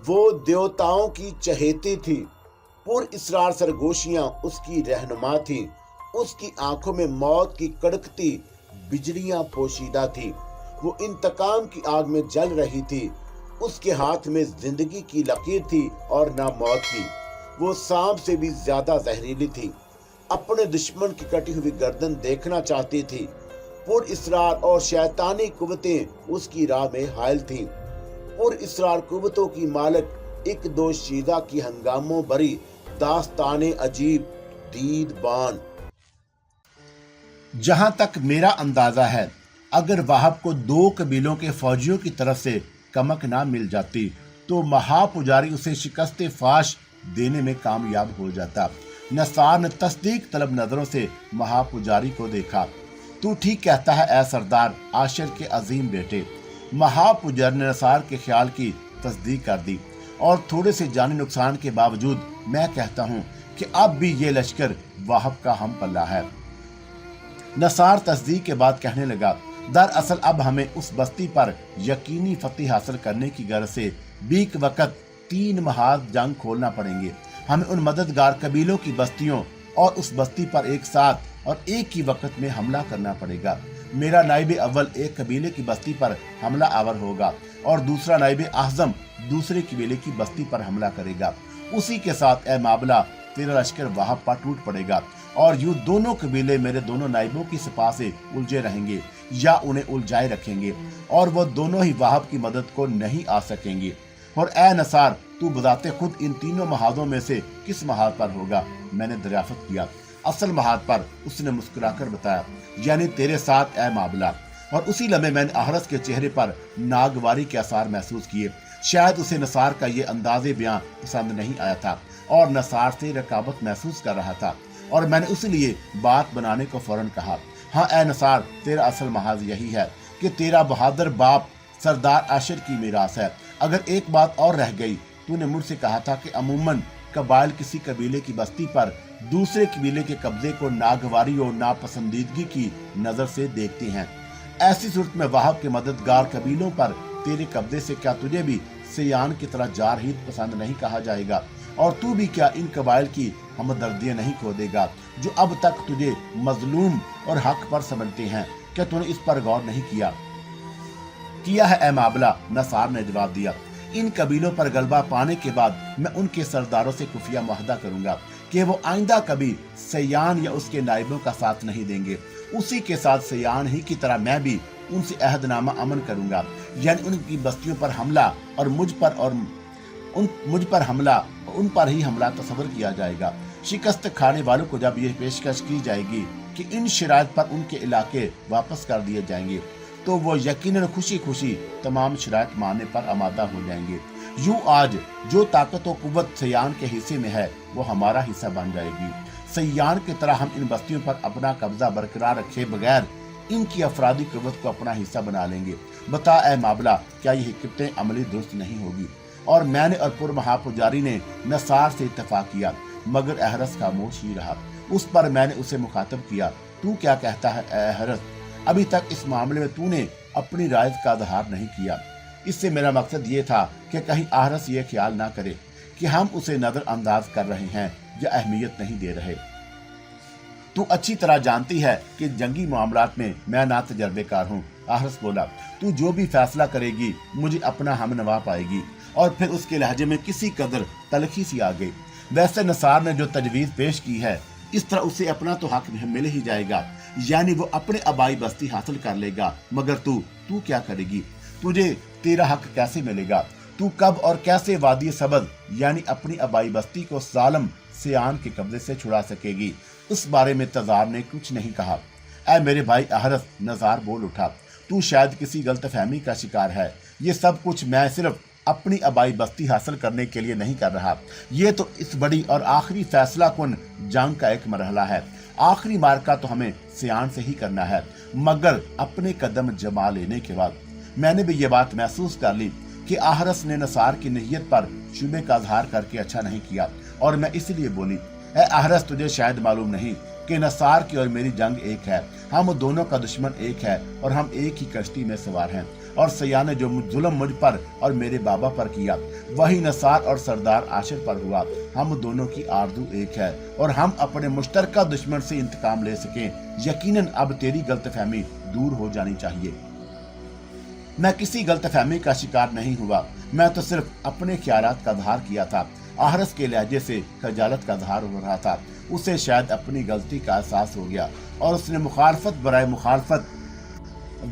وہ دیوتاؤں کی چہیتی تھی، پر اسرار سرگوشیاں اس کی رہنما تھیں، اس کی آنکھوں میں موت کی کڑکتی بجلیاں پوشیدہ تھی، وہ انتقام کی آگ میں جل رہی تھی، اس کے ہاتھ میں زندگی کی لکیر تھی اور نہ موت کی، وہ سانپ سے بھی زیادہ زہریلی تھی، اپنے دشمن کی کٹی ہوئی گردن دیکھنا چاہتی تھی، پر اسرار اور شیطانی قوتیں اس کی راہ میں حائل تھیں، پر اسرار قوتوں کی مالک ایک دو شیدہ کی ہنگاموں بری داستان عجیب دید بان۔ جہاں تک میرا اندازہ ہے، اگر وہاب کو 2 قبیلوں کے فوجیوں کی طرف سے کمک نہ مل جاتی تو مہا پجاری اسے شکست فاش دینے میں کامیاب ہو جاتا۔ نثار نے تصدیق طلب نظروں سے مہا پجاری کو دیکھا۔ تو ٹھیک کہتا ہے اے سردار عاشر کے عظیم بیٹے۔ مہا پجاری نے نثار کے خیال کی تصدیق کر دی، اور تھوڑے سے جانی نقصان کے باوجود میں کہتا ہوں کہ اب بھی یہ لشکر وہاب کا ہم پلہ ہے۔ نثار تصدیق کے بعد کہنے لگا، دراصل اب ہمیں اس بستی پر یقینی فتح حاصل کرنے کی غرض سے بیک وقت 3 محاذ جنگ کھولنا پڑیں گے۔ ہمیں ان مددگار قبیلوں کی بستیوں اور اس بستی پر ایک ساتھ اور ایک ہی وقت میں حملہ کرنا پڑے گا۔ میرا نائب اول ایک قبیلے کی بستی پر حملہ آور ہوگا اور دوسرا نائب اعظم دوسرے قبیلے کی بستی پر حملہ کرے گا۔ اسی کے ساتھ اے مابلہ تیرا لشکر وہاب پر ٹوٹ پڑے گا، اور یوں دونوں قبیلے میرے دونوں نائبوں کی سپاہ سے الجھے رہیں گے یا انہیں الجھائے رکھیں گے، اور وہ دونوں ہی وہاب کی مدد کو نہیں آ سکیں گے۔ اور اے نثار، تو بذات خود ان تینوں محاذوں میں سے کس محاذ پر ہوگا؟ میں نے دریافت کیا۔ اصل محاذ پر، اس نے مسکرا کر بتایا، یعنی تیرے ساتھ اے مابلہ۔ اور اسی لمحے میں نے احرس کے چہرے پر ناگواری کے آثار محسوس کیے۔ شاید اسے نثار کا یہ انداز بیاں پسند نہیں آیا تھا اور نثار سے رقابت محسوس کر رہا تھا، اور میں نے اس لیے بات بنانے کو فوراً کہا، ہاں اے نثار، تیرا اصل محاذ یہی ہے کہ تیرا بہادر باپ سردار عاشر کی میراث ہے۔ اگر ایک بات اور رہ گئی، تو نے مجھ سے کہا تھا کہ عموماً قبائل کسی قبیلے کی بستی پر دوسرے قبیلے کے قبضے کو ناگواری اور ناپسندیدگی کی نظر سے دیکھتے ہیں۔ ایسی صورت میں وہاب کے مددگار قبیلوں پر تیرے قبضے سے کیا تجھے بھی سیان کی طرح جارحیت پسند نہیں کہا جائے گا؟ اور تو بھی کیا ان قبائل کی ہمدردیاں نہیں کھو دے گا جو اب تک تجھے مظلوم اور حق پر سمجھتے ہیں؟ کیا تو نے اس پر غور نہیں کیا ہے اے مابلہ؟ نثار نے جواب دیا، ان قبیلوں پر غلبہ پانے کے بعد میں ان کے سرداروں سے خفیہ معاہدہ کروں گا کہ وہ آئندہ کبھی سیان یا اس کے نائبوں کا ساتھ نہیں دیں گے۔ اسی کے ساتھ سیان ہی کی طرح میں بھی ان سے عہد نامہ امن کروں گا، یعنی ان کی بستیوں پر حملہ اور مجھ پر حملہ، ان پر ہی حملہ تصور کیا جائے گا۔ شکست کھانے والوں کو جب یہ پیشکش کی جائے گی کہ ان شرائط پر ان کے علاقے واپس کر دیے جائیں گے، تو وہ یقیناً خوشی خوشی تمام شرائط ماننے پر آمادہ ہو جائیں گے۔ یوں آج جو طاقت و قوت سیان کے حصے میں ہے وہ ہمارا حصہ بن جائے گی۔ سیان کی طرح ہم ان بستیوں پر اپنا قبضہ برقرار رکھے بغیر ان کی افرادی قوت کو اپنا حصہ بنا لیں گے۔ بتا اے مابلہ، کیا یہ حکمت عملی درست نہیں ہوگی؟ اور میں نے اور مہا پجاری نے نثار سے اتفاق کیا، مگر احرس خاموش ہی رہا۔ اس پر میں نے اسے مخاطب کیا، تو کیا کہتا ہے اے احرس؟ ابھی تک اس معاملے میں تو نے اپنی رائے کا اظہار نہیں کیا۔ اس سے میرا مقصد یہ تھا کہ کہیں احرس یہ خیال نہ کرے کہ ہم اسے نظر انداز کر رہے ہیں یا اہمیت نہیں دے رہے۔ تو اچھی طرح جانتی ہے کہ جنگی معاملات میں میں نا تجربے کار ہوں۔ احرس بولا، تو جو بھی فیصلہ کرے گی مجھے اپنا ہم نوا پائے گی۔ اور پھر اس کے لہجے میں کسی قدر تلخی سی آ گئی۔ ویسے نثار نے جو تجویز پیش کی ہے، اس طرح اسے اپنا تو حق مل ہی جائے گا، یعنی وہ اپنے آبائی بستی حاصل کر لے گا، مگر تو کیا کرے گی؟ تجھے تیرا حق کیسے ملے گا؟ تو کب اور کیسے وادی سبز یعنی اپنی آبائی بستی کو ظالم سیان کے قبضے سے چھڑا سکے گی؟ اس بارے میں تزار نے کچھ نہیں کہا۔ اے میرے بھائی احرس، نثار بول اٹھا، تو شاید کسی غلط فہمی کا شکار ہے۔ یہ سب کچھ میں صرف اپنی آبائی بستی حاصل کرنے کے لیے نہیں کر رہا، یہ تو اس بڑی اور آخری فیصلہ کن جنگ کا ایک مرحلہ ہے۔ آخری مارکا تو ہمیں سیان سے ہی کرنا ہے، مگر اپنے قدم جما لینے کے بعد میں نے بھی یہ بات محسوس کر لی کہ احرس نے نثار کی نیت پر شبے کا اظہار کر کے اچھا نہیں کیا، اور میں اس لیے بولی، اے احرس، تجھے شاید معلوم نہیں کہ نثار کی اور میری جنگ ایک ہے، ہم دونوں کا دشمن ایک ہے اور ہم ایک ہی کشتی میں سوار ہیں۔ اور سیاح نے جو ظلم مجھ پر اور میرے بابا پر کیا وہی نثار اور سردار عاشر پر ہوا۔ ہم دونوں کی آرزو ایک ہے اور ہم اپنے مشترکہ دشمن سے انتقام لے سکیں۔ یقیناً اب تیری غلط فہمی دور ہو جانی چاہیے۔ میں کسی غلط فہمی کا شکار نہیں ہوا، میں تو صرف اپنے خیالات کا اظہار کیا تھا۔ احرس کے لہجے سے خجالت کا اظہار ہو رہا تھا۔ اسے شاید اپنی غلطی کا احساس ہو گیا اور اس نے مخالفت برائے مخالفت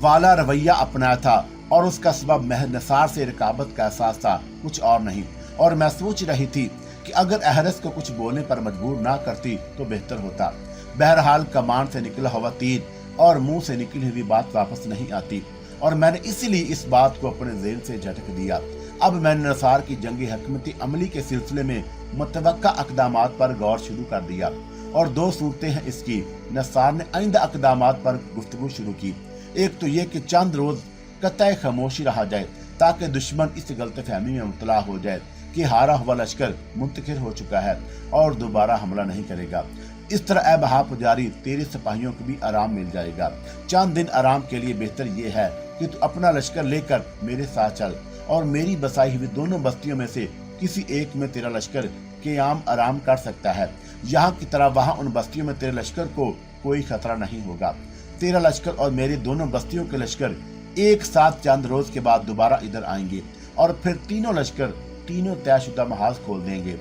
والا رویہ اپنایا تھا، اور اس کا سبب محض نثار سے رقابت کا احساس تھا، کچھ اور نہیں۔ اور میں سوچ رہی تھی کہ اگر احرس کو کچھ بولنے پر مجبور نہ کرتی تو بہتر ہوتا۔ بہرحال کمان سے نکلا ہوا تیر اور منہ سے نکلی ہوئی بات واپس نہیں آتی، اور میں نے اسی لیے اس بات کو اپنے ذہن سے جھٹک دیا۔ اب میں نے نثار کی جنگی حکمت عملی کے سلسلے میں متوقع اقدامات پر غور شروع کر دیا، اور دو صورتیں ہیں اس کی۔ نثار نے آئندہ اقدامات پر گفتگو شروع کی۔ ایک تو یہ کہ چند روز قطع خاموشی رہا جائے تاکہ دشمن اس غلط فہمی میں مبتلا ہو جائے کہ ہارا ہوا لشکر منتقل ہو چکا ہے اور دوبارہ حملہ نہیں کرے گا۔ اس طرح اے بہا پجاری، تیرے سپاہیوں کو بھی آرام مل جائے گا۔ چند دن آرام کے لیے بہتر یہ ہے کہ تو اپنا لشکر لے کر میرے ساتھ چل، اور میری بسائی ہوئی دونوں بستیوں میں سے کسی ایک میں تیرا لشکر قیام آرام کر سکتا ہے۔ یہاں کی طرح وہاں ان بستیوں میں تیرے لشکر کو کوئی خطرہ نہیں ہوگا۔ تیرا لشکر اور میری دونوں بستیوں کے لشکر ایک ساتھ چند روز کے بعد دوبارہ ادھر آئیں گے، اور پھر تینوں لشکر تینوں طے شدہ محاذ کھول دیں گے۔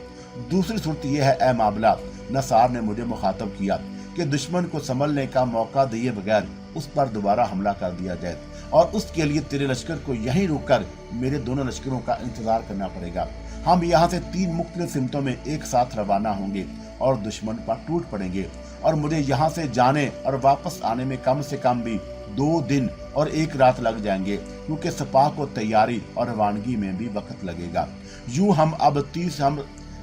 دوسری صورت یہ ہے اے معاملہ، نثار نے مجھے مخاطب کیا، کہ دشمن کو سنبھلنے کا موقع دیے بغیر اس پر دوبارہ حملہ کر دیا جائے، اور اس کے لیے تیرے لشکر کو یہیں روک کر میرے دونوں لشکروں کا انتظار کرنا پڑے گا۔ ہم یہاں سے 3 مختلف سمتوں میں ایک ساتھ روانہ ہوں گے اور دشمن پر ٹوٹ پڑیں گے، اور مجھے یہاں سے جانے اور واپس آنے میں کم سے کم بھی 2 دن اور 1 رات لگ جائیں گے، کیونکہ سپاہ کو تیاری اور روانگی میں بھی وقت لگے گا۔ یوں ہم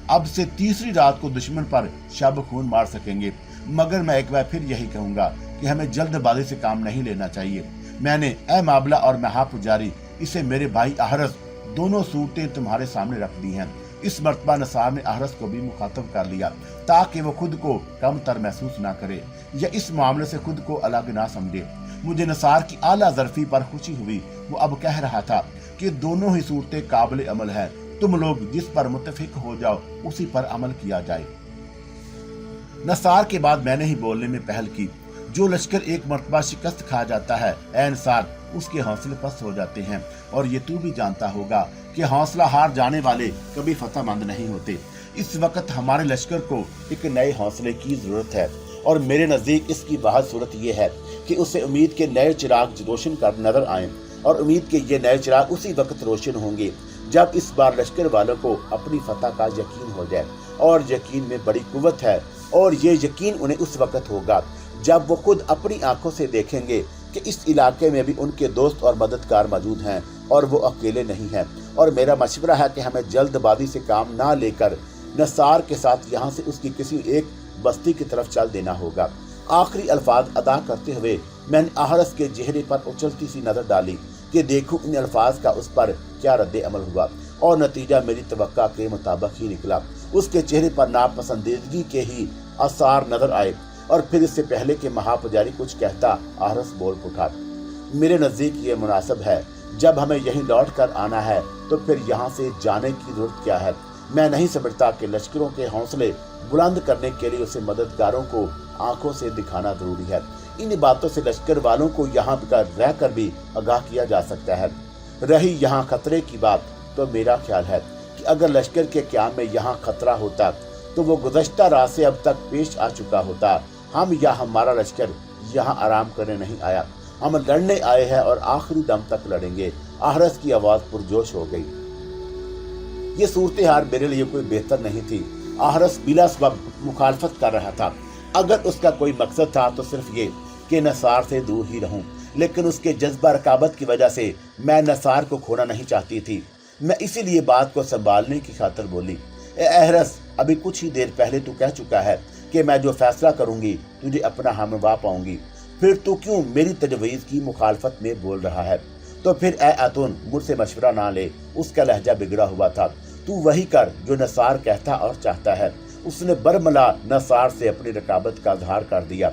اب سے تیسری رات کو دشمن پر شب خون مار سکیں گے، مگر میں ایک بار پھر یہی کہوں گا کہ ہمیں جلد بازی سے کام نہیں لینا چاہیے۔ میں نے اے معاملہ اور مہا پجاری اسے میرے بھائی احرس دونوں صورتیں تمہارے سامنے رکھ دی ہیں۔ اس مرتبہ نثار نے احرس کو بھی مخاطب کر لیا تاکہ وہ خود کو کم تر محسوس نہ کرے یا اس معاملے سے خود کو الگ نہ سمجھے۔ مجھے نثار کی اعلیٰ ظرفی پر خوشی ہوئی۔ وہ اب کہہ رہا تھا کہ دونوں ہی صورتیں قابل عمل ہیں، تم لوگ جس پر متفق ہو جاؤ اسی پر عمل کیا جائے۔ نثار کے بعد میں نے ہی بولنے میں پہل کی۔ جو لشکر ایک مرتبہ شکست کھا جاتا ہے اے نثار، اس کے حوصلے پست ہو جاتے ہیں، اور یہ تو بھی جانتا ہوگا کہ حوصلہ ہار جانے والے کبھی فتح مند نہیں ہوتے۔ اس وقت ہمارے لشکر کو ایک نئے حوصلے کی ضرورت ہے، اور میرے نزدیک اس کی واحد صورت یہ ہے کہ اسے امید کے نئے چراغ روشن کر نظر آئیں، اور امید کے یہ نئے چراغ اسی وقت روشن ہوں گے جب اس بار لشکر والوں کو اپنی فتح کا یقین ہو جائے، اور یقین میں بڑی قوت ہے، اور یہ یقین انہیں اس وقت ہوگا جب وہ خود اپنی آنکھوں سے دیکھیں گے کہ اس علاقے میں بھی ان کے دوست اور مددگار موجود ہیں اور وہ اکیلے نہیں ہیں۔ اور میرا مشورہ ہے کہ ہمیں جلد بازی سے کام نہ لے کر نثار کے ساتھ یہاں سے اس کی کسی ایک بستی کی طرف چل دینا ہوگا۔ آخری الفاظ ادا کرتے ہوئے میں نے احرس کے چہرے پر اچھلتی سی نظر ڈالی کہ دیکھوں ان الفاظ کا اس پر کیا رد عمل ہوا، اور نتیجہ میری توقع کے مطابق ہی نکلا۔ اس کے چہرے پر ناپسندیدگی کے ہی آثار نظر آئے، اور پھر اس سے پہلے کہ مہا پجاری کچھ کہتا احرس بول اٹھا، میرے نزدیک یہ مناسب ہے، جب ہمیں یہیں لوٹ کر آنا ہے تو پھر یہاں سے جانے کی ضرورت کیا ہے؟ میں نہیں سمجھتا کہ لشکروں کے حوصلے بلند کرنے کے لیے اسے مددگاروں کو آنکھوں سے دکھانا ضروری ہے۔ ان باتوں سے لشکر والوں کو یہاں رہ کر بھی آگاہ کیا جا سکتا ہے۔ رہی یہاں خطرے کی بات، تو میرا خیال ہے کہ اگر لشکر کے قیام میں یہاں خطرہ ہوتا تو وہ گزشتہ رات سے اب تک پیش آ چکا ہوتا۔ ہم یا ہمارا لشکر یہاں آرام کرنے نہیں آیا، ہم لڑنے آئے ہیں اور آخری دم تک لڑیں گے۔ احرس کی آواز پرجوش ہو گئی۔ یہ صورتحال میرے لیے کوئی بہتر نہیں تھی۔ احرس بلا سبب مخالفت کر رہا تھا۔ اگر اس کا کوئی مقصد تھا تو صرف یہ کہ نثار سے دور ہی رہوں، لیکن اس کے جذبہ رقابت کی وجہ سے میں نثار کو کھونا نہیں چاہتی تھی۔ میں اسی لیے بات کو سنبھالنے کی خاطر بولی، اے احرس، ابھی کچھ ہی دیر پہلے تو کہہ چکا ہے کہ میں جو فیصلہ کروں گی تجھے اپنا ہمراہ پاؤں گی، پھر تو کیوں میری تجویز کی مخالفت میں بول رہا ہے؟ تو پھر اے اتون، مجھ سے مشورہ نہ لے۔ اس کا لہجہ بگڑا ہوا تھا۔ تو وہی کر جو نثار کہتا اور چاہتا ہے۔ اس نے برملا نثار سے اپنی رقابت کا اظہار کر دیا۔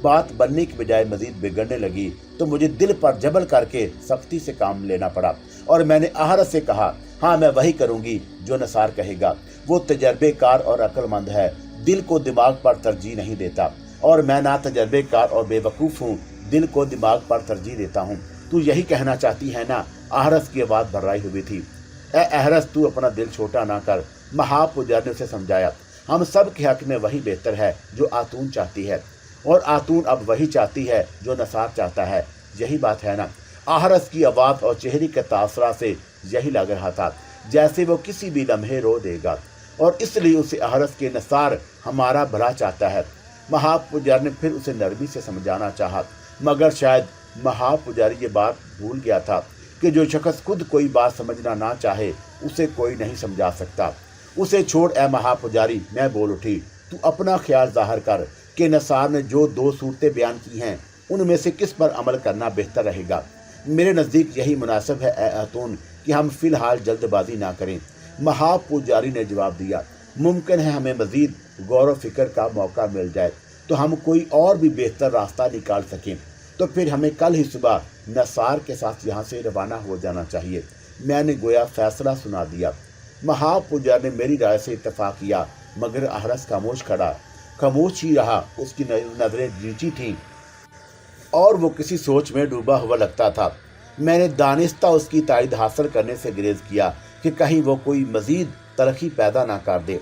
बात बनने की बजाय मजीद बिगड़ने लगी तो मुझे दिल पर जबल करके सख्ती से काम लेना पड़ा और मैंने अहरस से कहा, हाँ मैं वही करूंगी जो नसार कहेगा। वो तजर्बेकार और अक्लमंद है, दिल को दिमाग पर तरजीह नहीं देता, और मैं ना तजर्बेकार और बेवकूफ़ हूँ, दिल को दिमाग पर तरजीह देता हूँ। तू यही कहना चाहती है ना? अहरस की आवाज़ भर्राई हुई थी। ए अहरस, तू अपना दिल छोटा ना कर, महापुजारी ने उसे समझाया। हम सब के हक में वही बेहतर है जो आतून चाहती है, और आतून अब वही चाहती है जो नसार चाहता है। यही बात है ना? अहरस की आवाज़ और चेहरे के तासरा से यही लग रहा था जैसे वो किसी भी लम्हे रो देगा, और इसलिए उसे अहरस के नसार हमारा भला चाहता है। महापुजारी ने फिर उसे नरमी से समझाना चाहा, मगर शायद महापुजारी ये बात भूल गया था कि जो शख्स खुद कोई बात समझना ना चाहे उसे कोई नहीं समझा सकता। उसे छोड़ ए महापुजारी, मैं बोल उठी, तू अपना ख्याल जाहिर कर कि नसार ने जो 2 सूरतें बयान की हैं उनमें से किस पर अमल करना बेहतर रहेगा। मेरे नज़दीक यही मुनासिब है ए खातून कि हम फ़िलहाल जल्दबाजी ना करें। महापुजारी ने जवाब दिया, मुमकिन है हमें मज़ीद गौर व फिक्र का मौका मिल जाए तो हम कोई और भी बेहतर रास्ता निकाल सकें, तो फिर हमें कल ही सुबह नसार के साथ यहाँ से रवाना हो जाना चाहिए। मैंने गोया फैसला सुना दिया। महापुजारी ने मेरी राय से इत्तफाक किया, मगर अहरस खामोश ही रहा। उसकी नज़रें नीची थीं और वो किसी सोच में डूबा हुआ लगता था। मैंने दानिस्ता उसकी तायद हासिल करने से गुरेज किया कि कहीं वो कोई मज़ीद तलखी पैदा ना कर दे।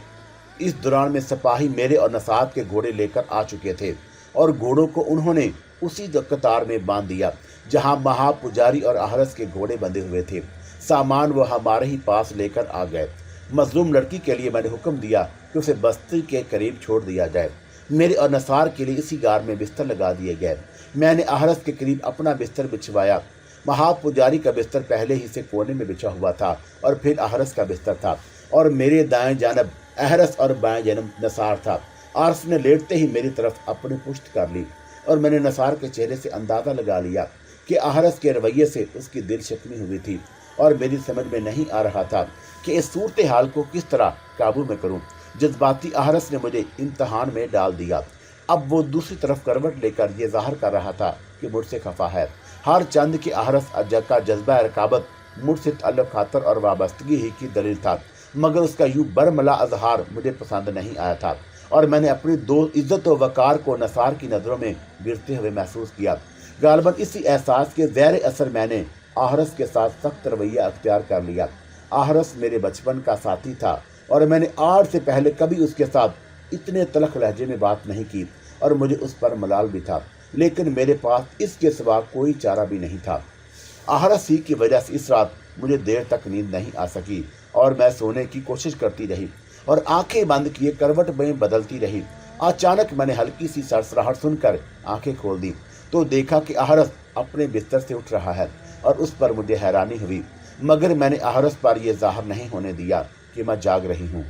इस दौरान में सिपाही मेरे और नसार के घोड़े लेकर आ चुके थे, और घोड़ों को उन्होंने उसी कतार में बांध दिया जहां महापुजारी और अहरस के घोड़े बंधे हुए थे। सामान वो हमारे ही पास लेकर आ गए। मजलूम लड़की के लिए मैंने हुक्म दिया कि उसे बस्ती के करीब छोड़ दिया जाए। मेरे और नसार के लिए इसी गार में बिस्तर लगा दिए गए। मैंने अहरस के करीब अपना बिस्तर बिछवाया। महापुजारी का बिस्तर पहले ही से कोने में बिछा हुआ था, और फिर अहरस का बिस्तर था, और मेरे दाएं जानब अहरस और बाएं जानब नसार था। अहरस ने लेटते ही मेरी तरफ अपनी पुश्त कर ली, और मैंने नसार के चेहरे से अंदाज़ा लगा लिया कि अहरस के रवैये से उसकी दिल शिकनी हुई थी, और मेरी समझ में नहीं आ रहा था कि इस सूरत हाल को किस तरह काबू में करूं। जज्बाती अहरस ने मुझे इम्तहान में डाल दिया। अब वो दूसरी तरफ करवट लेकर ये ज़ाहिर कर रहा था कि मुझसे खफा है। हर चंद के अहरस का जज्बा रकाबत मुझसे तअल्लुक़ खातर और वाबस्तगी ही की दलील था, मगर उसका यूँ बरमला अजहार मुझे पसंद नहीं आया था, और मैंने अपनी दो इज़्ज़त व वक़ार को नसार की नज़रों में गिरते हुए महसूस किया। गालिबन इसी एहसास के ज़ैर असर मैंने अहरस के साथ सख्त रवैया अख्तियार कर लिया। अहरस मेरे बचपन का साथी था, और मैंने आज से पहले कभी उसके साथ इतने तलख लहजे में बात नहीं की, और मुझे उस पर मलाल भी था, लेकिन मेरे पास इसके सिवा कोई चारा भी नहीं था। अहरस ही की वजह से इस रात मुझे देर तक नींद नहीं आ सकी, और मैं सोने की कोशिश करती रही और आंखें बंद किए करवट में बदलती रही। अचानक मैंने हल्की सी सरसराहट सुनकर आंखें खोल दी तो देखा कि अहरस अपने बिस्तर से उठ रहा है, और उस पर मुझे हैरानी हुई, मगर मैंने अहरस पर यह ज़ाहिर नहीं होने दिया कि मैं जाग रही हूँ।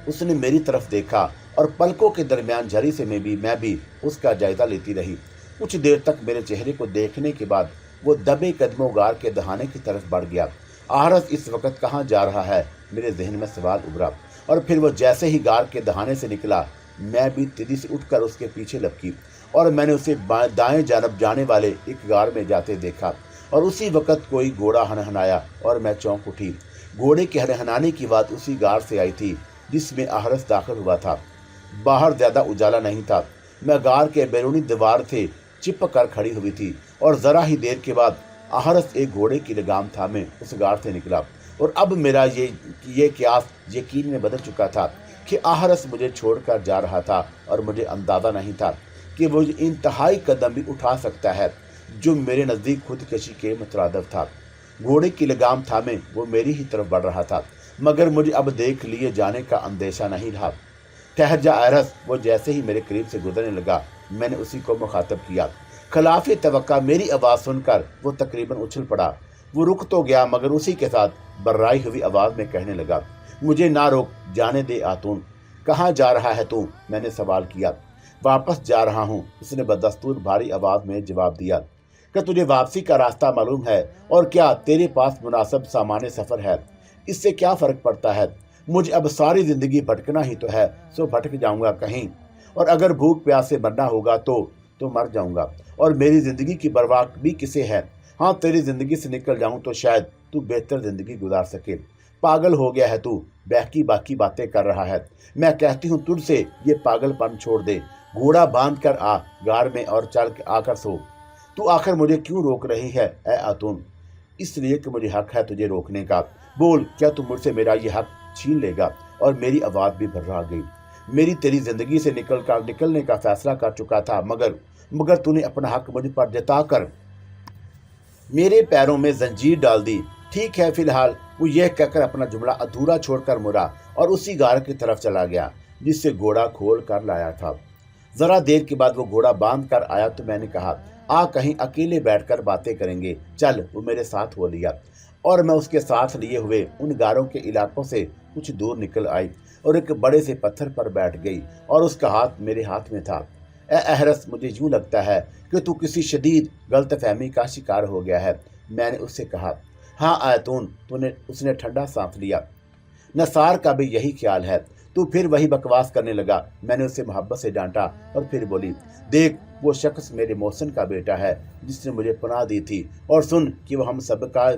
उसने मेरी तरफ देखा, और पलकों के दरमियान झरी से मैं भी उसका जायज़ा लेती रही। कुछ देर तक मेरे चेहरे को देखने के बाद वो दबे कदमों गार के दहाने की तरफ बढ़ गया। अहरस इस वक्त कहाँ जा रहा है, मेरे जहन में सवाल उभरा, और फिर वो जैसे ही गार के दहाने से निकला, मैं भी तेजी से उठकर उसके पीछे लपकी, और मैंने उसे दाएं जानब जाने वाले एक गार में जाते देखा, और उसी वक्त कोई घोड़ा हनहनाया और मैं चौंक उठी। घोड़े के हनहनाने की बात उसी गार से आई थी जिसमें अहरस दाखिल हुआ था। बाहर ज़्यादा उजाला नहीं था। मैं गार के बैरूनी दीवार से चिपक कर खड़ी हुई थी, और ज़रा ही देर के बाद अहरस एक घोड़े की लगाम थामे उस गार से निकला, और अब मेरा ये क्यास यकीन में बदल चुका था कि अहरस मुझे छोड़कर जा रहा था, और मुझे अंदाज़ा नहीं था कि वो इंतहाई कदम भी उठा सकता है जो मेरे नज़दीक खुदकशी के मुतरादिफ था। घोड़े की लगाम थामे वो मेरी ही तरफ बढ़ रहा था, मगर मुझे अब देख लिए जाने का अंदेशा नहीं रहा। ठहर जा अहरस, वो जैसे ही मेरे करीब से गुजरने लगा, मैंने उसी को मुखातब किया। खिलाफ तवक्का मेरी आवाज़ सुनकर वो तकरीबन उछल पड़ा। वो रुक तो गया, मगर उसी के साथ बर्राई हुई आवाज़ में कहने लगा, मुझे ना रोक, जाने दे आतून। कहाँ जा रहा है तू? मैंने सवाल किया। वापस जा रहा हूँ, उसने बदस्तूर भारी आवाज़ में जवाब दिया। क्या तुझे वापसी का रास्ता मालूम है? और क्या तेरे पास मुनासिब सामान सफ़र है? इससे क्या फ़र्क पड़ता है? मुझे अब सारी ज़िंदगी भटकना ही तो है, सो भटक जाऊँगा कहीं। और अगर भूख प्यास से मरना होगा तो मर जाऊंगा, और मेरी जिंदगी की परवाह भी किसे है। हाँ, तेरी जिंदगी से निकल जाऊं तो शायद तू बेहतर जिंदगी गुजार सके। पागल हो गया है तू, बहकी बाकी बातें कर रहा है। मैं कहती हूँ तुझसे ये पागलपन छोड़ दे, घोड़ा बांध कर आ गार में और चल आकर सो। तू आखिर मुझे क्यों रोक रही है ए आतून? इसलिए कि मुझे हक है तुझे रोकने का। बोल, क्या तू मुझसे मेरा ये हक छीन लेगा? और मेरी आवाज़ भी भर्रा गई। मेरी तेरी जिंदगी से निकलने का फैसला कर चुका था, मगर तूने अपना हक मुझ पर जताकर मेरे पैरों में जंजीर डाल दी। ठीक है, फिलहाल वो यह कहकर अपना जुमला अधूरा छोड़कर मुड़ा और उसी गार की तरफ चला गया जिससे घोड़ा खोल कर लाया था। जरा देर के बाद वो घोड़ा बांध कर आया तो मैंने कहा, आ कहीं अकेले बैठकर बातें करेंगे, चल। वो मेरे साथ हो लिया और मैं उसके साथ लिए हुए उन गारों के इलाकों से कुछ दूर निकल आई और एक बड़े से पत्थर पर बैठ गई और उसका हाथ मेरे हाथ में था। ए अहरस, मुझे यूं लगता है कि तू किसी शदीद गलतफहमी का शिकार हो गया है, मैंने उससे कहा। हाँ आयतून, उसने ठंडा सांस लिया। नसार का भी यही ख्याल है। तू फिर वही बकवास करने लगा, मैंने उसे मोहब्बत से डांटा और फिर बोली, देख वो शख्स मेरे मौसन का बेटा है जिसने मुझे पनाह दी थी, और सुन कि वो हम सबका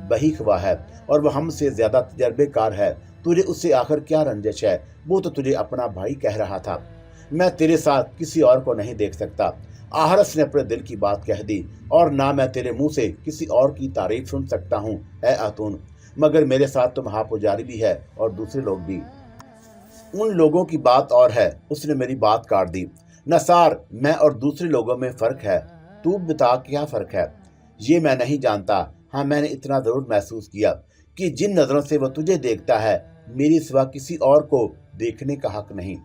बही ख्वाह है और वह हमसे ज्यादा तजर्बेकार है। तुझे उससे आखिर क्या रंजिश है? वो तो तुझे अपना भाई कह रहा था। मैं तेरे साथ किसी और को नहीं देख सकता। आहरस ने अपने दिल की बात कह दी, और ना मैं तेरे मुंह से किसी और की तारीफ सुन सकता हूँ ए आतून। मगर मेरे साथ तो महापुजारी भी है और दूसरे लोग भी। उन लोगों की बात और है। उसने मेरी बात काट दी। नसार, मैं और दूसरे लोगों में फर्क है। तू बता क्या फर्क है? ये मैं नहीं जानता। हाँ, मैंने इतना जरूर महसूस किया कि जिन नजरों से वो तुझे देखता है मेरी सिवा किसी और को देखने का हक नहीं।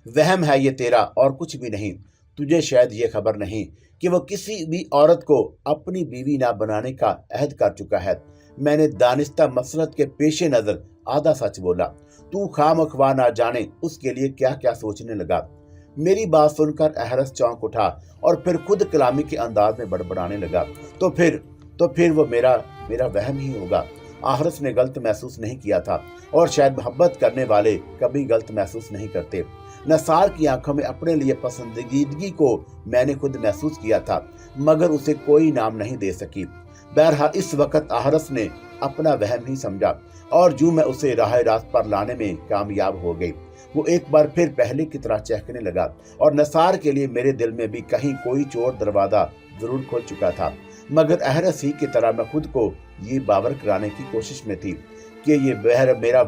वहम है ये तेरा और कुछ भी नहीं। तुझे शायद ये खबर नहीं कि वो किसी भी औरत को अपनी बीवी ना बनाने का अहद कर चुका है। मैंने दानिस्ता मसलत के पेशे नजर आधा सच बोला। तू खामख्वाह ना जाने उसके लिए क्या क्या सोचने लगा। मेरी बात सुनकर अहरस चौंक उठा और फिर खुद कलामी के अंदाज में बड़बड़ाने लगा। तो फिर वो मेरा वहम ही होगा। आहरस ने गलत महसूस नहीं किया था, और शायद मोहब्बत करने वाले कभी गलत महसूस नहीं करते। नसार की आंखों में अपने लिए पसंदीदगी को मैंने खुद महसूस किया था, मगर उसे कोई नाम नहीं दे सकी। बहरहाल इस वक्त आहरस ने अपना वहम ही समझा, और जो मैं उसे राह रास्त पर लाने में कामयाब हो गई। वो एक बार फिर पहले की तरह चहकने लगा, और नसार के लिए मेरे दिल में भी कहीं कोई चोर दरवाजा जरूर खोल चुका था। मगर अहरस ही की तरह मैं खुद को ये बावर कराने की कोशिश में थी कि ये मेरा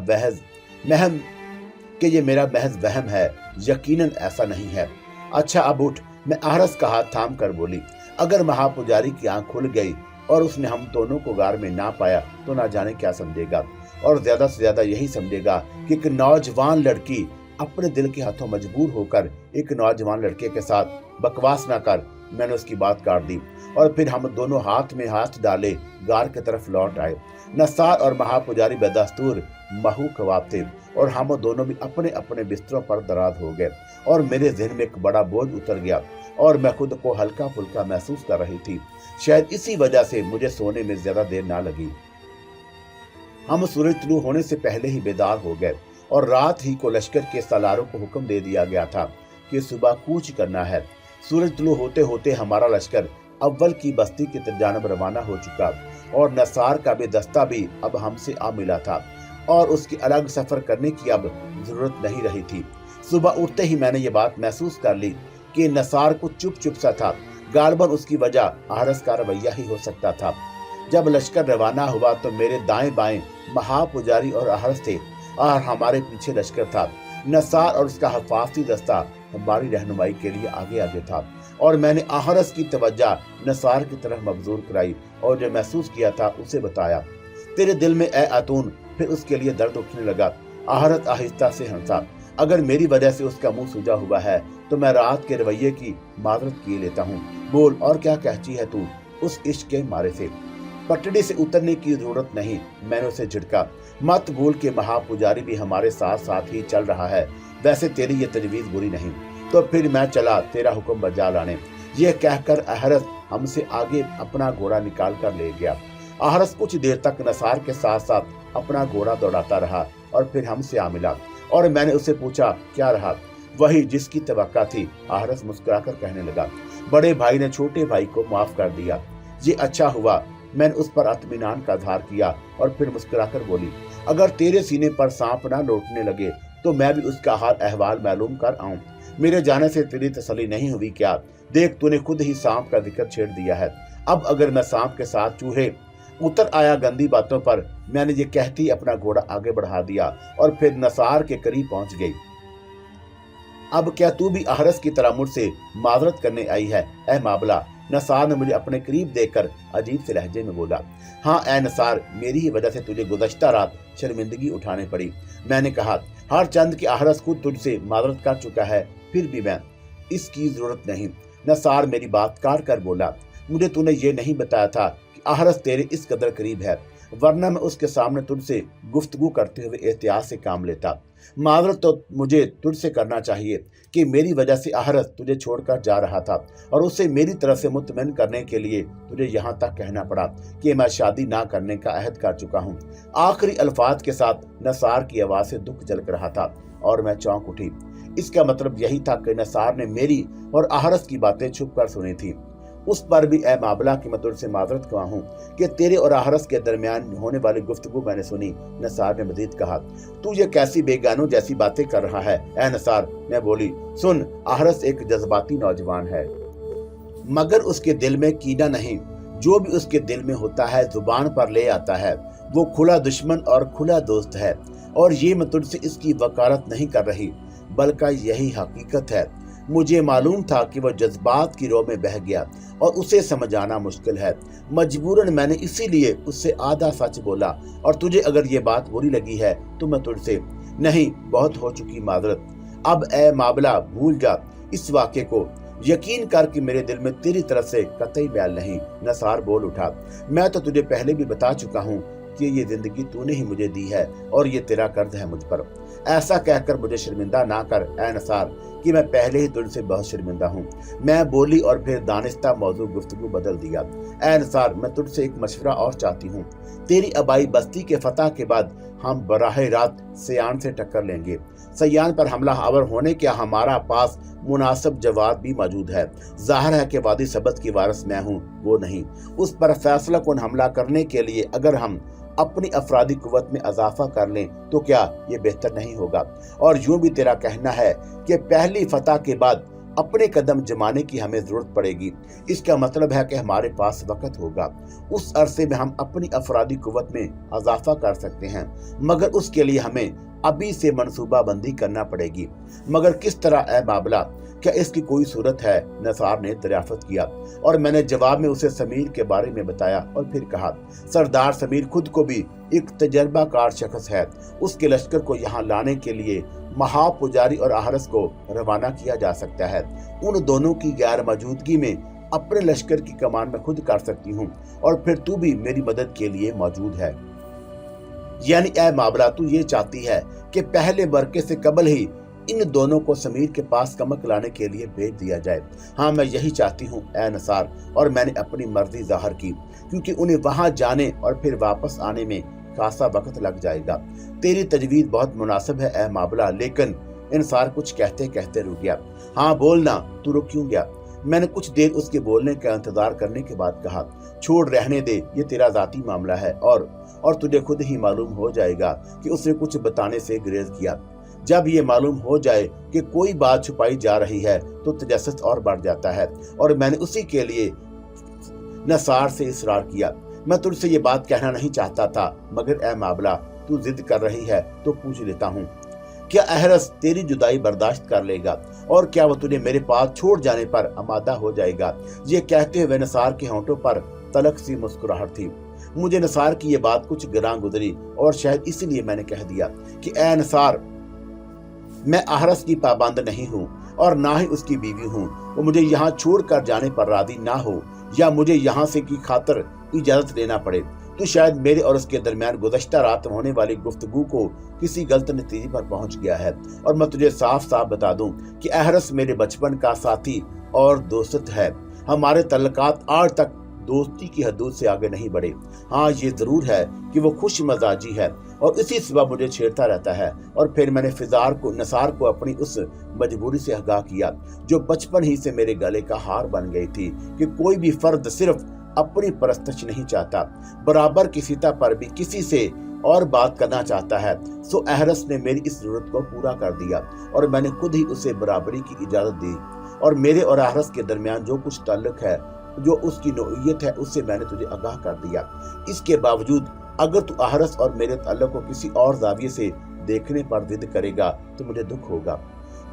महज वहम है। यकीनन ऐसा नहीं है। अच्छा अब उठ, मैं अहरस का हाथ थाम कर बोली। अगर महापुजारी की आंख खुल गई और उसने हम दोनों को गार में ना पाया तो ना जाने क्या समझेगा, और ज्यादा से ज्यादा यही समझेगा कि एक नौजवान लड़की अपने दिल के हाथों मजबूर होकर एक नौजवान लड़के के साथ बकवास ना कर। मैंने उसकी बात काट दी और फिर हम दोनों हाथ में हाथ डाले गार की तरफ लौट आए। नसार और महापुजारी बेदस्तूर महू ख्वाब थे, और हम दोनों भी अपने अपने बिस्तरों पर दराज हो गए, और मेरे जहन में एक बड़ा बोझ उतर गया और मैं खुद को हल्का फुल्का महसूस कर रही थी। शायद इसी वजह से मुझे सोने में ज्यादा देर ना लगी। हम सूरज तुलू होने से पहले ही बेदार हो गए, और रात ही को लश्कर के सालारों को हुक्म दे दिया गया था कि सुबह कूच करना है। सूरज तुलू होते होते हमारा लश्कर अव्वल की बस्ती की जानब रवाना हो चुका, और नसार का भी दस्ता भी अब हमसे आ मिला था, और उसकी अलग सफर करने की अब जरूरत नहीं रही थी। सुबह उठते ही मैंने ये बात महसूस कर ली कि नसार कुछ चुप सा था। गालबन उसकी वजह अहरस का रवैया ही हो सकता था। जब लश्कर रवाना हुआ तो मेरे दाएं बाएं महापुजारी और अहरस थे, और हमारे पीछे लश्कर था। नसार और उसका हफाजती दस्ता हमारी रहनुमाई के लिए आगे आगे था, और मैंने अहरस की तवज्जो नसार की तरफ मबजूर कराई और जो महसूस किया था उसे बताया। तेरे दिल में ए आतून, फिर उसके लिए दर्द उठने लगा। अहरस आहिस्ता से हंसा। अगर मेरी वजह से उसका मुंह सूजा हुआ है तो मैं रात के रवैये की माजरत किए लेता हूँ। बोल, और क्या कहती है तू उस इश्क के मारे से? पटड़ी से उतरने की जरूरत नहीं, मैंने उसे झिड़का। मत भूल के महापुजारी भी हमारे साथ साथ ही चल रहा है। वैसे तेरी ये तजवीज बुरी नहीं। तो फिर मैं चला तेरा हुक्म बजा लाने। यह कहकर अहरस हमसे आगे अपना घोड़ा निकाल कर ले गया। अहरस कुछ देर तक नसार के साथ साथ अपना घोड़ा दौड़ाता रहा और फिर हमसे आ मिला, और मैंने उससे पूछा क्या रहा। वही जिसकी तवक्का थी। आहरस मुस्कुराकर कहने लगा, बड़े भाई ने छोटे भाई को माफ कर दिया, ये अच्छा हुआ। मैंने उस पर इत्मीनान का इजहार किया और फिर मुस्कुराकर बोली, अगर तेरे सीने पर सांप ना लौटने लगे तो मैं भी उसका हाल अहवाल मालूम कर आऊं। मेरे जाने से तेरी तसल्ली नहीं हुई क्या? देख, तूने खुद ही सांप का जिक्र छेड़ दिया है। अब अगर मैं सांप के साथ चूहे उतर आया गंदी बातों पर। मैंने ये कहती अपना घोड़ा आगे बढ़ा दिया और फिर नसार के करीब पहुंच गई। अब क्या तू भी आहरस की तरह मुझसे माजरत करने आई है ऐ माबला? नसार ने मुझे अपने करीब देखकर अजीब से लहजे में बोला। हाँ ऐ नसार, मेरी ही वजह से तुझे गुज़श्ता रात शर्मिंदगी उठानी पड़ी। मैंने कहा, हर चंद की आहरस खुद तुझसे माजरत कर चुका है, फिर भी मैं इसकी जरूरत नहीं। नसार मेरी बात काट कर बोला, मुझे तूने ये नहीं बताया था कि आहरस तेरे इस कदर करीब है, वरना मैं उसके सामने तुझसे गुफ्तगू करते हुए एहतियात से काम लेता। माजरत तो मुझे तुझसे करना चाहिए कि मेरी वजह से आहरस तुझे छोड़कर जा रहा था और उसे मेरी तरफ से मुतमईन करने के लिए तुझे यहाँ तक कहना पड़ा कि मैं शादी ना करने का अहद कर चुका हूँ। आखिरी अल्फाज के साथ नसार की आवाज से दुख झलक रहा था और मैं चौंक उठी। इसका मतलब यही था कि नसार ने मेरी और आहरस की बातें छुप कर सुनी थी। उस पर भी ऐ माबला की मैं तुझसे माजरत ख्वाह हूँ कि तेरे और आहरस के दरमियान होने वाली गुफ्तगू मैंने सुनी। नसार ने मजीद कहा, तू ये कैसी बेगानों जैसी बातें कर रहा है ऐ नसार? मैं बोली, सुन, आहरस एक जज्बाती नौजवान है, मगर उसके दिल में कीना नहीं। जो भी उसके दिल में होता है जुबान पर ले आता है। वो खुला दुश्मन और खुला दोस्त है। और ये मैं तुझसे इसकी वकालत नहीं कर रही, बल्कि यही हकीकत है। मुझे मालूम था कि वह जज्बात की रो में बह गया और उसे समझाना मुश्किल है। मजबूरन मैंने इसीलिए उससे आधा सच बोला। और तुझे अगर ये बात बुरी लगी है तो मैं तुझसे नहीं, बहुत हो चुकी माजरत। अब ऐ मामला भूल जा इस वाक़े को। यकीन कर कि मेरे दिल में तेरी तरफ से कतई मैल नहीं। नसार बोल उठा, मैं तो तुझे पहले भी बता चुका हूँ कि ये जिंदगी तूने ही मुझे दी है और ये तेरा कर्ज है मुझ पर। ऐसा कहकर मुझे शर्मिंदा ना कर ऐ नसार कि मैं पहले ही तुझसे बहुत शर्मिंदा हूँ। मैं बोली और फिर दानिस्ता मौजू गुफ्तगू बदल दिया। ऐ नसार, मैं तुझसे एक मशवरा और चाहती हूँ। तेरी आबाई बस्ती के फतह के बाद हम बराह रात सयान से टक्कर लेंगे। सयान पर हमला आवर होने के हमारा पास मुनासिब जवाब भी मौजूद है। जाहिर है कि वादी सबत की वारिस मैं हूँ, वो नहीं। उस पर फैसला कुन हमला करने के लिए अगर हम अपनी अफरादी कुव्वत में इजाफा कर लें तो क्या ये बेहतर नहीं होगा? और यूं भी तेरा कहना है कि पहली फतह के बाद अपने कदम जमाने की हमें जरूरत पड़ेगी। इसका मतलब है कि हमारे पास वक्त होगा। उस अरसे में हम अपनी अफरादी कुव्वत में इजाफा कर सकते हैं, मगर उसके लिए हमें अभी से मनसूबा बंदी करना पड़ेगी। मगर किस तरह ऐ मामला? क्या इसकी कोई सूरत है? नसार ने दरियाफ्त किया और मैंने जवाब में उसे समीर के बारे में बताया और फिर कहा, सरदार समीर खुद को भी एक तजर्बाकार शख्स है। उसके लश्कर को यहाँ लाने के लिए महापुजारी और आहरस को रवाना किया जा सकता है। उन दोनों की गैर मौजूदगी में अपने लश्कर की कमान में खुद कर सकती हूँ और फिर तू भी मेरी मदद के लिए मौजूद है। यानी ऐ मामला, तू ये चाहती है कि पहले बरके से कबल ही इन दोनों को समीर के पास कमक लाने के लिए भेज दिया जाए। हाँ, मैं यही चाहती हूँ ऐ नसार, और मैंने अपनी मर्जी जाहिर की, क्योंकि उन्हें वहां जाने और फिर वापस आने में खासा वक्त लग जाएगा। तेरी तजवीज बहुत मुनासिब है ऐ मामला, लेकिन इंसार कुछ कहते कहते रुक गया। हाँ बोलना, तू रुक क्यों गया? मैंने कुछ देर उसके बोलने का इंतजार करने के बाद कहा, छोड़ रहने दे, ये तेरा जाती मामला है और तुझे खुद ही मालूम हो जाएगा कि उसने कुछ बताने से गुरेज किया। जब ये मालूम हो जाए कि कोई बात छुपाई जा रही है तो तजस्सुस और बढ़ जाता है। और मैंने उसी के लिए नसार से इसरार किया। मैं तुझसे ये बात कहना नहीं चाहता था, मगर ऐ मामला, तू जिद कर रही है तो पूछ लेता हूँ, क्या अहरस तेरी जुदाई बर्दाश्त कर लेगा? और क्या वो तुझे मेरे पास छोड़ जाने पर आमादा हो जाएगा? ये कहते हुए नसार के होंठों पर तलख सी मुस्कुराहट थी। मुझे नसार की ये बात कुछ गिरां गुजरी और शायद इसीलिए मैंने कह दिया कि ऐ नसार, मैं आहरस की पाबंद नहीं हूँ और ना ही उसकी बीवी हूँ। वो मुझे यहाँ छोड़ कर जाने पर राजी ना हो या मुझे यहाँ से की खातर इजाजत लेना पड़े तो शायद मेरे और उसके दरमियान गुज़श्ता रात होने वाली गुफ्तगू को किसी गलत नतीजे पर पहुंच गया है। और मैं तुझे साफ साफ बता दूं कि अहरस मेरे बचपन का साथी और दोस्त है। हमारे तल्लकात आज तक दोस्ती की हदूद से आगे नहीं बढ़े। हाँ, ये जरूर है कि वो खुश मजाजी है और इसी सिवा मुझे छेड़ता रहता है। और फिर मैंने नसार को अपनी उस मजबूरी से आगाह किया जो बचपन ही से मेरे गले का हार बन गई थी कि कोई भी फर्द सिर्फ अपनी परस्तश नहीं चाहता, बराबर की सतह पर भी किसी से और बात करना चाहता है। सो अहरस ने मेरी इस जरूरत को पूरा कर दिया और मैंने खुद ही उसे बराबरी की इजाजत दी। और मेरे और अहरस के दरमियान जो कुछ ताल्लुक है, जो उसकी नौइयत है, उससे मैंने तुझे आगाह कर दिया। इसके बावजूद अगर तू अहरस और मेरे ताल्लुक को किसी और जाविये से देखने पर जिद करेगा तो मुझे दुख होगा।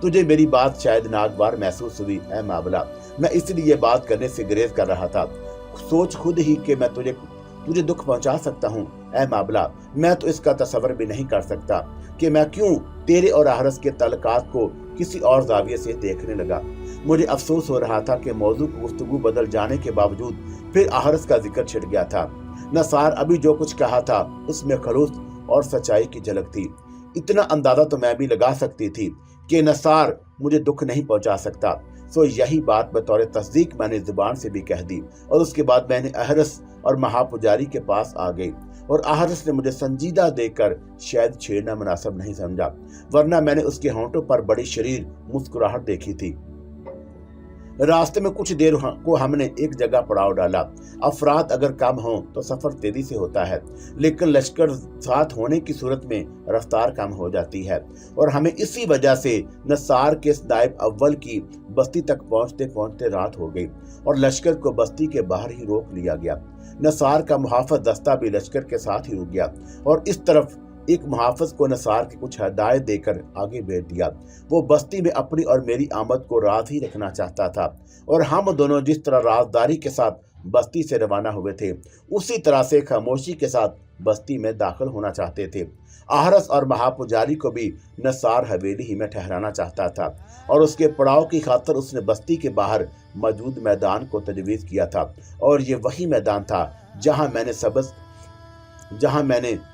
तुझे मेरी बात शायद नागवार महसूस हुई ऐ मावला। मैं इसलिए बात करने से गुरेज कर रहा था। सोच खुद ही कि मैं तुझे दुख पहुंचा सकता हूँ ऐ मावला। मैं तो इसका तसव्वुर भी नहीं कर सकता कि मैं क्यों तेरे और अहरस के तल्लुकात को किसी और जाविये से देखने लगा। मुझे अफसोस हो रहा था कि मौजू की गुफ्तगू बदल जाने के बावजूद फिर अहरस का जिक्र छिड़ गया था। नसार अभी जो कुछ कहा था उसमें खलूस और सच्चाई की झलक थी। इतना अंदाजा तो मैं भी लगा सकती थी कि नसार मुझे दुख नहीं पहुंचा सकता। सो यही बात बतौर तस्दीक मैंने जुबान से भी कह दी और उसके बाद मैंने अहरस और महापुजारी के पास आ गई। और अहरस ने मुझे संजीदा देखकर शायद छेड़ना मुनासिब नहीं समझा, वरना मैंने उसके होंठों पर बड़ी शरीर मुस्कुराहट देखी थी। रास्ते में कुछ देर को हमने एक जगह पड़ाव डाला। अफराद अगर कम हो तो सफर तेजी से होता है, लेकिन लश्कर साथ होने की सूरत में रफ्तार कम हो जाती है। और हमें इसी वजह से नसार के नायब अव्वल की बस्ती तक पहुंचते पहुंचते रात हो गई और लश्कर को बस्ती के बाहर ही रोक लिया गया। नसार का मुहाफिज दस्ता भी लश्कर के साथ ही रुक गया और इस तरफ एक मुहाफिज को नसार के कुछ हदायत देकर आगे भेज दिया। वो बस्ती में अपनी और मेरी आमद को राज ही रखना चाहता था और हम दोनों जिस तरह राजदारी के साथ बस्ती से रवाना हुए थे उसी तरह से खामोशी के साथ बस्ती में दाखिल होना चाहते थे। अहरस और महापुजारी को भी नसार हवेली ही में ठहराना चाहता था और उसके पड़ाव की खातर उसने बस्ती के बाहर मौजूद मैदान को तजवीज़ किया था। और ये वही मैदान था जहां मैंने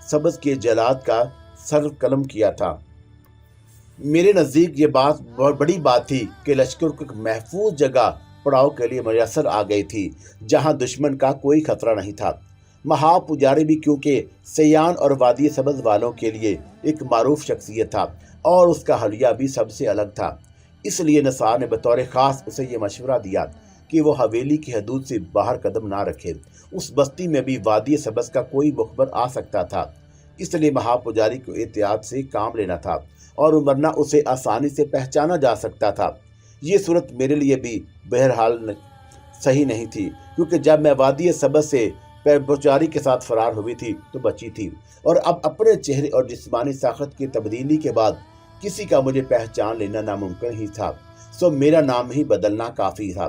सब्ज़ के जलाद का सर कलम किया था। मेरे नज़दीक ये बात बहुत बड़ी बात थी कि लश्कर को एक महफूज जगह पड़ाव के लिए मैसर आ गई थी जहां दुश्मन का कोई खतरा नहीं था। महापुजारी भी क्योंकि सयान और वादी सब्ज़ वालों के लिए एक मारूफ शख्सियत था और उसका हलिया भी सबसे अलग था, इसलिए नसार ने बतौर ख़ास उसे ये मशवरा दिया कि वो हवेली की हदूद से बाहर कदम ना रखे। उस बस्ती में भी वादी सब्ज़ का कोई मुखबर आ सकता था, इसलिए महापुजारी को एहतियात से काम लेना था और वरना उसे आसानी से पहचाना जा सकता था। ये सूरत मेरे लिए भी बहरहाल सही नहीं थी, क्योंकि जब मैं वादी सब्ज़ से पुजारी के साथ फरार हुई थी तो बची थी और अब अपने चेहरे और जिस्मानी ताकत की तब्दीली के बाद किसी का मुझे पहचान लेना नामुमकिन ही था। सो मेरा नाम ही बदलना काफ़ी था।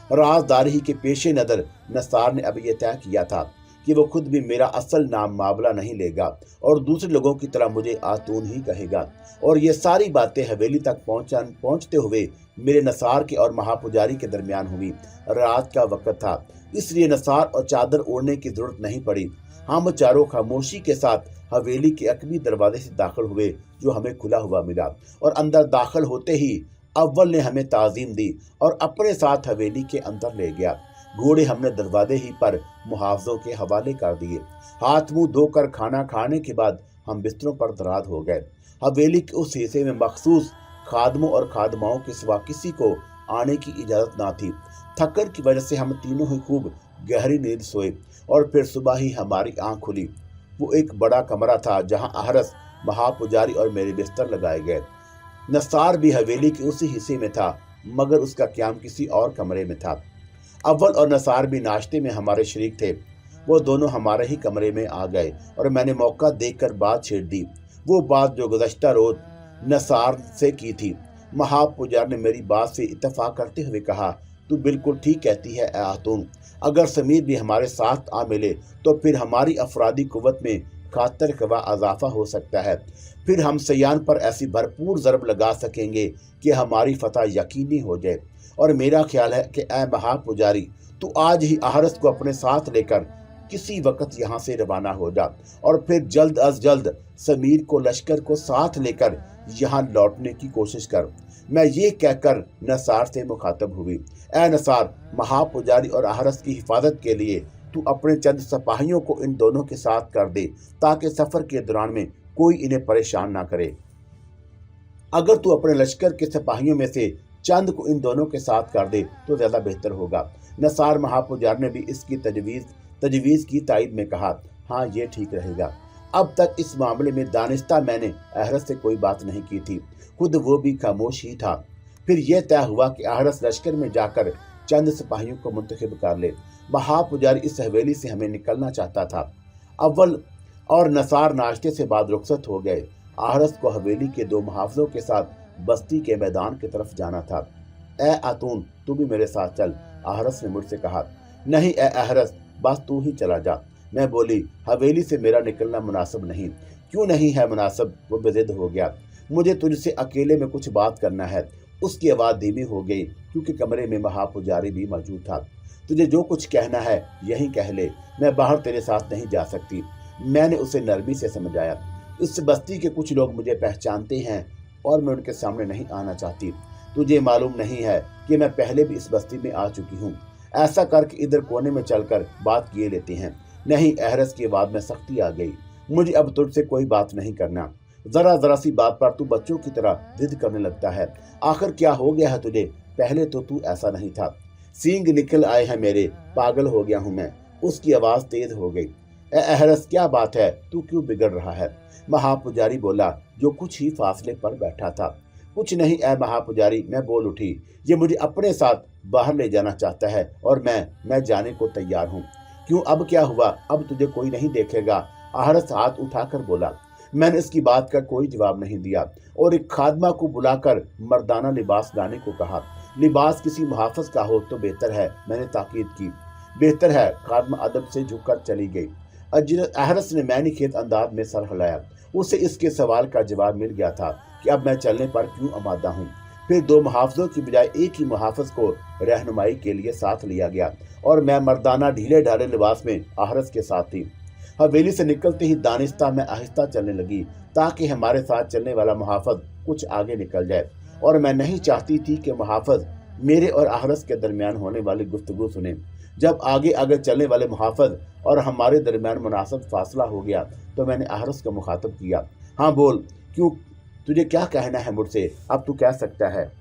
राजदारी के पेश नज़र नसार ने अब यह तय किया था कि वो खुद भी मेरा असल नाम मावला नहीं लेगा और दूसरे लोगों की तरह मुझे आतून ही कहेगा। और ये सारी बातें हवेली तक पहुंचते हुए मेरे नसार के और महापुजारी के दरमियान हुई। रात का वक्त था, इसलिए नसार और चादर ओढ़ने की जरूरत नहीं पड़ी। हम चारों खामोशी के साथ हवेली के अकबी दरवाजे से दाखिल हुए जो हमें खुला हुआ मिला और अंदर दाखिल होते ही अव्वल ने हमें ताज़ीम दी और अपने साथ हवेली के अंदर ले गया। घोड़े हमने दरवाजे ही पर मुहाफ़िज़ों के हवाले कर दिए। हाथ मुंह धोकर खाना खाने के बाद हम बिस्तरों पर दराज हो गए। हवेली के उस हिस्से में मखसूस खादमों और खादमाओं के सिवा किसी को आने की इजाज़त ना थी। थकन की वजह से हम तीनों ही खूब गहरी नींद सोए और फिर सुबह ही हमारी आँख खुली। वो एक बड़ा कमरा था जहाँ अहरस, महापुजारी और मेरे बिस्तर लगाए गए। नसार भी हवेली के उसी हिस्से में था, मगर उसका क़याम किसी और कमरे में था। अव्वल और नसार भी नाश्ते में हमारे शरीक थे। वो दोनों हमारे ही कमरे में आ गए और मैंने मौका देखकर बात छेड़ दी, वो बात जो गुज़श्ता रोज़ नसार से की थी। महापुजारी ने मेरी बात से इत्तफाक करते हुए कहा, तू बिल्कुल ठीक कहती है ए खातून। अगर समीर भी हमारे साथ आ मिले तो फिर हमारी अफरादी कुव्वत में खातर कवा इजाफा हो सकता है। फिर हम सयान पर ऐसी भरपूर ज़रब लगा सकेंगे कि हमारी फतह यकीनी हो जाए। और मेरा ख्याल है कि ए महापुजारी, तू आज ही अहरस को अपने साथ लेकर किसी वक्त यहाँ से रवाना हो जा और फिर जल्द अज जल्द समीर को लश्कर को साथ लेकर यहाँ लौटने की कोशिश कर। मैं ये कहकर नसार से मुखातब हुई, ए नसार, महापुजारी और अहरस की हिफाजत के लिए तू अपने चंद सिपाहियों को इन दोनों के साथ कर दे ताकि सफर के दौरान में कोई इन्हें परेशान ना करे। अगर तू अपने लश्कर के सिपाहियों में से चंद को इन दोनों के साथ कर दे तो ज्यादा बेहतर होगा। नसार महापुजार ने भी इसकी तजवीज की तायद में कहा, हाँ ये ठीक रहेगा। अब तक इस मामले में दानिस्ता मैंने अहरस से कोई बात नहीं की थी, खुद वो भी खामोश ही था। फिर यह तय हुआ कि अहरस लश्कर में जाकर चंद सिपाहियों को मुंतखब कर ले। महापुजारी इस हवेली से हमें निकलना चाहता था। अव्वल और नसार नाश्ते से बाद रुखसत हो गए। अहरस को हवेली के 2 मुहाफिजों के साथ बस्ती के मैदान की तरफ जाना था। ए आतून, तू भी मेरे साथ चल, अहरस ने मुझसे कहा। नहीं ए अहरस, बस तू ही चला जा। मैं बोली, हवेली से मेरा निकलना मुनासिब नहीं। क्यों नहीं है मुनासिब? वो बेजिद हो गया। मुझे तुझसे अकेले में कुछ बात करना है। उसकी आवाज़ धीमी हो गई क्योंकि कमरे में महापुजारी भी मौजूद था। तुझे जो कुछ कहना है यहीं कह ले, मैं बाहर तेरे साथ नहीं जा सकती। मैंने उसे नरमी से समझाया। इस बस्ती के कुछ लोग मुझे पहचानते हैं और मैं उनके सामने नहीं आना चाहती। तुझे मालूम नहीं है कि मैं पहले भी इस बस्ती में आ चुकी हूँ। ऐसा करके इधर कोने में चलकर बात किए लेते हैं। नहीं, अहरस की आवाज़ में सख्ती आ गई। मुझे अब तुझसे कोई बात नहीं करना। जरा सी बात पर तू बच्चों की तरह जिद करने लगता है। आखिर क्या हो गया है तुझे? पहले तो तू ऐसा नहीं था। सींग निकल आए हैं मेरे, पागल हो गया हूँ मैं। उसकी आवाज़ तेज हो गई। ए अहरस, क्या बात है? तू क्यों बिगड़ रहा है? महापुजारी बोला, जो कुछ ही फासले पर बैठा था। कुछ नहीं ए महापुजारी, मैं बोल उठी। ये मुझे अपने साथ बाहर ले जाना चाहता है और मैं जाने को तैयार हूँ। क्यों, अब क्या हुआ? अब तुझे कोई नहीं देखेगा? अहरस हाथ उठाकर बोला। मैंने इसकी बात का कोई जवाब नहीं दिया और एक खादमा को बुलाकर मर्दाना लिबास लाने को कहा। लिबास किसी मुहाफिज का हो तो बेहतर है, मैंने ताकीद की। बेहतर है, खादमा अदब से झुककर चली गई। अहरस ने मैंने खेत अंदाज में सर हिलाया। उसे इसके सवाल का जवाब मिल गया था कि अब मैं चलने पर क्यों आमादा हूँ। फिर 2 मुहाफिजों की बजाय एक ही मुहाफिज को रहनुमाई के लिए साथ लिया गया और मैं मर्दाना ढीले ढाले लिबास में अहरस के साथ थी। हवेली से निकलते ही दानिस्ता में आहिस्ता चलने लगी ताकि हमारे साथ चलने वाला मुहाफिज कुछ आगे निकल जाए और मैं नहीं चाहती थी कि मुहाफिज मेरे और अहरस के दरमियान होने वाली गुफ्तगू सुने। जब आगे आगे चलने वाले मुहाफिज और हमारे दरमियान मुनासिब फासला हो गया तो मैंने अहरस को मुखातब किया। हाँ बोल, क्यों, तुझे क्या कहना है मुझसे? अब तू कह सकता है।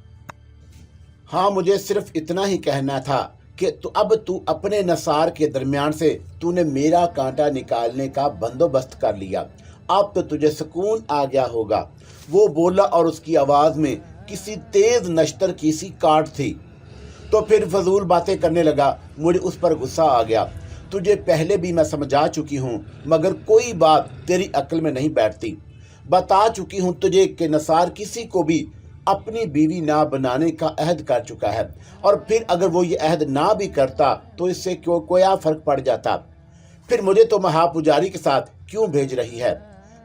हाँ, मुझे सिर्फ इतना ही कहना था कि अब तू अपने नसार के दरमियान से तूने मेरा कांटा निकालने का बंदोबस्त कर लिया। अब तो तुझे सुकून आ गया होगा। वो बोला और उसकी आवाज़ में किसी तेज नश्तर की सी काट थी। तो फिर फजूल बातें करने लगा। मुझे उस पर गुस्सा आ गया। तुझे पहले भी मैं समझा चुकी हूँ मगर कोई बात तेरी अक्ल में नहीं बैठती। बता चुकी हूँ तुझे कि नसार किसी को भी अपनी बीवी ना बनाने का अहद कर चुका है और फिर अगर वो ये अहद ना भी करता तो इससे क्यों क्या फ़र्क पड़ जाता? फिर मुझे तो महापुजारी के साथ क्यों भेज रही है?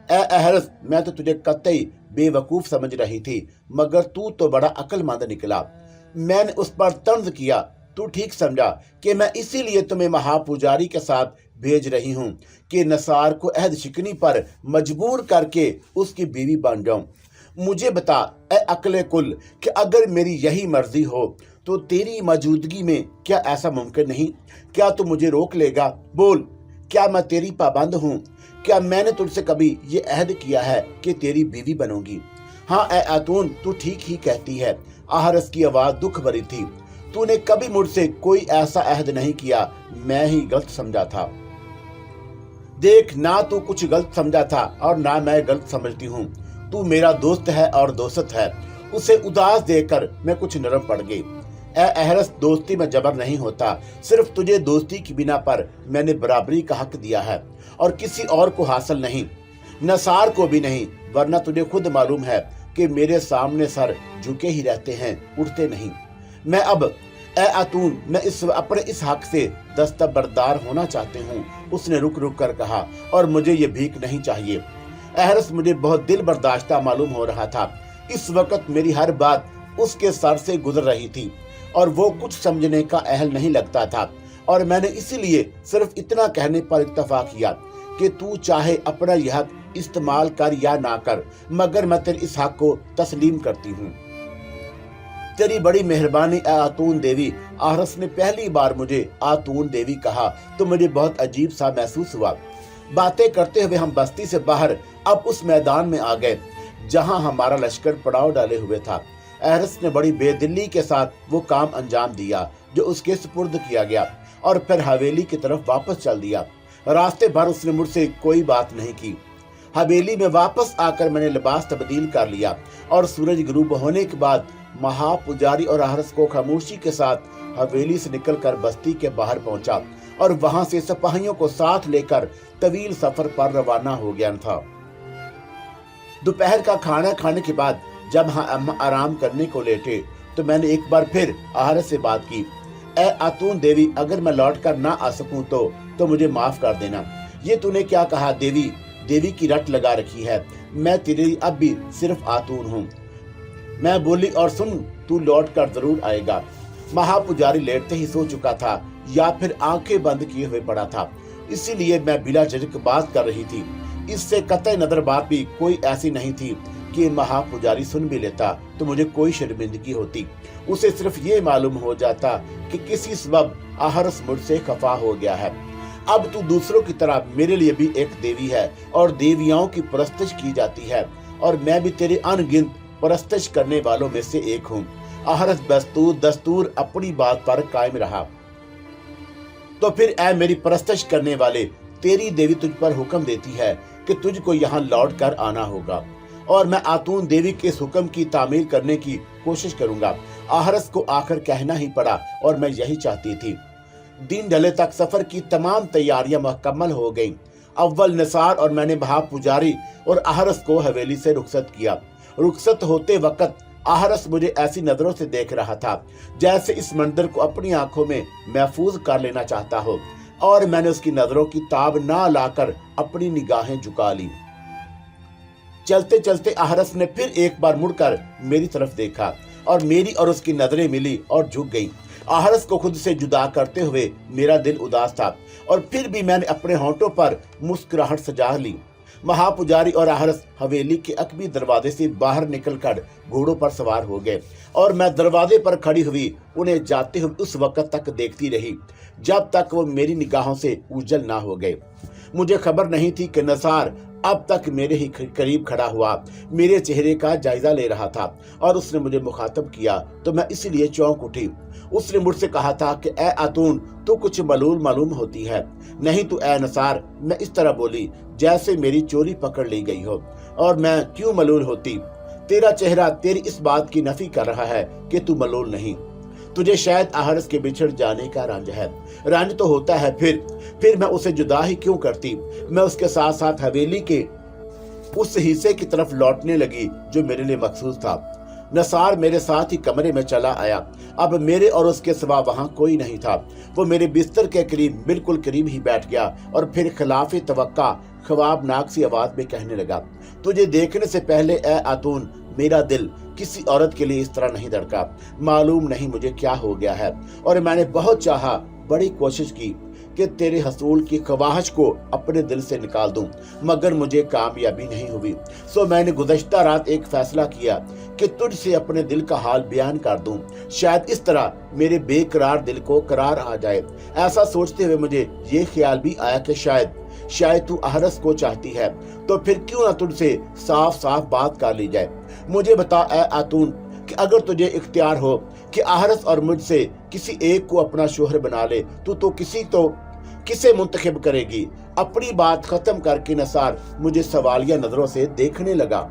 ए अहरस, मैं तो तुझे कतई बेवकूफ़ समझ रही थी मगर तू तो बड़ा अक्लमंद निकला। मैंने उस पर तंज किया। तू ठीक समझा कि मैं इसीलिए तुम्हें महापुजारी के साथ भेज रही हूँ कि नसार को अहद शिकनी पर मजबूर करके उसकी बीवी बन जाऊं। मुझे बता ए अक्ले कुल कि अगर मेरी यही मर्जी हो तो तेरी मौजूदगी में क्या ऐसा मुमकिन नहीं? क्या तू मुझे रोक लेगा? बोल, क्या मैं तेरी पाबंद हूँ? क्या मैंने तुझसे कभी ये अहद किया है कि तेरी बीवी बनूंगी? हाँ ए आतून, तू ठीक ही कहती है। अहरस की आवाज़ दुख भरी थी। तूने कभी मुझसे कोई ऐसा अहद नहीं किया, मैं ही गलत समझा था। देख, ना तू कुछ गलत समझा था और ना मैं गलत समझती हूँ। तू मेरा दोस्त है और दोस्त है। उसे उदास देखकर मैं कुछ नरम पड़ गई। ए अहरस, दोस्ती में जबर नहीं होता। सिर्फ तुझे दोस्ती की बिना पर मैंने बराबरी का हक दिया है और किसी और को हासिल नहीं, नसार को भी नहीं। वरना तुझे खुद मालूम है कि मेरे सामने सर झुके ही रहते हैं, उठते नहीं। मैं अब ए आतून, मैं अपने इस हक से दस्तबरदार होना चाहती हूँ, उसने रुक रुक कर कहा, और मुझे ये भीख नहीं चाहिए। अहरस मुझे बहुत दिल बर्दाश्ता मालूम हो रहा था। इस वक्त मेरी हर बात उसके सर से गुजर रही थी और वो कुछ समझने का अहल नहीं लगता था और मैंने इसीलिए सिर्फ इतना कहने पर इत्तफा किया कि तू चाहे अपना यह हक इस्तेमाल कर या ना कर, मगर मैं तेरे इस हक को तस्लीम करती हूँ। तेरी बड़ी मेहरबानी ए आतून देवी। आहरस ने पहली बार मुझे आतून देवी कहा तो मुझे बहुत अजीब सा महसूस हुआ। बातें करते हुए हम बस्ती से बाहर अब उस मैदान में आ गए जहां हमारा लश्कर पड़ाव डाले हुए था। आहरस ने बड़ी बेदिली के साथ वो काम अंजाम दिया जो उसके सुपुर्द किया गया और फिर हवेली की तरफ वापस चल दिया। रास्ते भर उसने मुझसे कोई बात नहीं की। हवेली में वापस आकर मैंने लिबास तब्दील कर लिया और सूरज गुरूब होने के बाद महापुजारी और आहरस को खामोशी के साथ हवेली से निकलकर बस्ती के बाहर पहुंचा और वहां से सिपाहियों को साथ लेकर तवील सफर पर रवाना हो गया था। दोपहर का खाना खाने के बाद जब हम आराम करने को लेटे तो मैंने एक बार फिर आहरस से बात की। ए आतून देवी, अगर मैं लौट कर ना आ सकूं तो मुझे माफ कर देना। ये तूने क्या कहा देवी? देवी की रट लगा रखी है। मैं तेरे लिए अब भी सिर्फ आतून हूँ। मैं बोली, और सुन, तू लौट कर जरूर आएगा। महापुजारी लेटते ही सो चुका था या फिर आंखें बंद किए हुए पड़ा था, इसीलिए मैं बिला झिझक बात कर रही थी। इससे कतई नजर बात भी कोई ऐसी नहीं थी कि महापुजारी सुन भी लेता तो मुझे कोई शर्मिंदगी होती। उसे सिर्फ ये मालूम हो जाता कि किसी सबब आहरस मुझसे खफा हो गया है। अब तू दूसरों की तरह मेरे लिए भी एक देवी है और देवियों की परस्तिश की जाती है और मैं भी तेरे अनगिनत परस्तिश करने वालों में से एक हूँ। आहरस दस्तूर अपनी बात पर कायम रहा। तो फिर ऐ मेरी परस्तिश करने वाले, तेरी देवी तुझ पर हुक्म देती है कि तुझको यहाँ लौट कर आना होगा और मैं आतून देवी के इस हुक्म की तामील करने की कोशिश करूंगा। आहरस को आखिर कहना ही पड़ा और मैं यही चाहती थी। दिन ढले तक सफर की तमाम तैयारियां मुकम्मल हो गईं। अव्वल निसार और मैंने महापुजारी और आहरस को हवेली से रुखसत किया। रुखसत होते वक्त आहरस मुझे ऐसी नजरों से देख रहा था जैसे इस मंदिर को अपनी आंखों में महफूज कर लेना चाहता हो और मैंने उसकी नजरों की ताब ना लाकर अपनी निगाहें झुका ली। चलते चलते आहरस ने फिर एक बार मुड़कर मेरी तरफ देखा और मेरी और उसकी नजरें मिली और झुक गई। आहरस को खुद से जुदा करते हुए मेरा दिल उदास था और फिर भी मैंने अपने होंठों पर मुस्कुराहट सजा ली। महापुजारी और आहरस हवेली के अकबी दरवाजे से बाहर निकलकर घोड़ों पर सवार हो गए और मैं दरवाजे पर खड़ी हुई उन्हें जाते हुए उस वक्त तक देखती रही जब तक वो मेरी निगाहों से उजल ना हो गए। मुझे खबर नहीं थी कि नसार अब तक मेरे ही करीब खड़ा हुआ मेरे चेहरे का जायजा ले रहा था और उसने मुझे मुखातब किया तो मैं इसीलिए चौंक उठी। उसने मुझसे कहा था कि ए आतून, तू कुछ मलूल मालूम होती है। नहीं तो ए नसार, मैं इस तरह बोली जैसे मेरी चोरी पकड़ ली गई हो। और मैं क्यों मलूल होती? तेरा चेहरा तेरी इस बात की नफी कर रहा है कि तू मलूल नहीं। तुझे शायद आहरस के बिछड़ जाने का रंज है। रंज तो होता है, फिर मैं उसे जुदा ही क्यों करती। मैं उसके साथ साथ हवेली के उस हिस्से की तरफ लौटने लगी जो मेरे लिए मखसूस था। नसार मेरे साथ ही कमरे में चला आया। अब मेरे और उसके सिवा वहां कोई नहीं था। वो मेरे बिस्तर के करीब बिल्कुल करीब ही बैठ गया और फिर खिलाफे तवक्का ख्वाबनाक सी आवाज में कहने लगा, तुझे देखने से पहले ए आतून, मेरा दिल किसी औरत के लिए इस तरह नहीं धड़का। मालूम नहीं मुझे क्या हो गया है और मैंने बहुत चाहा, बड़ी कोशिश की कि तेरे हसूल की ख्वाहिश को अपने दिल से निकाल दूं, मगर मुझे कामयाबी नहीं हुई। सो मैंने गुज़श्ता रात एक फैसला किया कि तुझसे अपने दिल का हाल बयान कर दूं। शायद इस तरह मेरे बेकरार दिल को करार आ जाए। ऐसा सोचते हुए मुझे ये ख्याल भी आया कि शायद तू आहरस को चाहती है, तो फिर क्यों ना तुझसे साफ साफ बात कर ली जाए। मुझे बता ए आतून कि अगर तुझे इख्तियार हो कि आहरस और मुझसे किसी एक को अपना शोहर बना ले, तो किसे मुंतखब करेगी। अपनी बात खत्म करके नसार मुझे सवालिया नजरों से देखने लगा।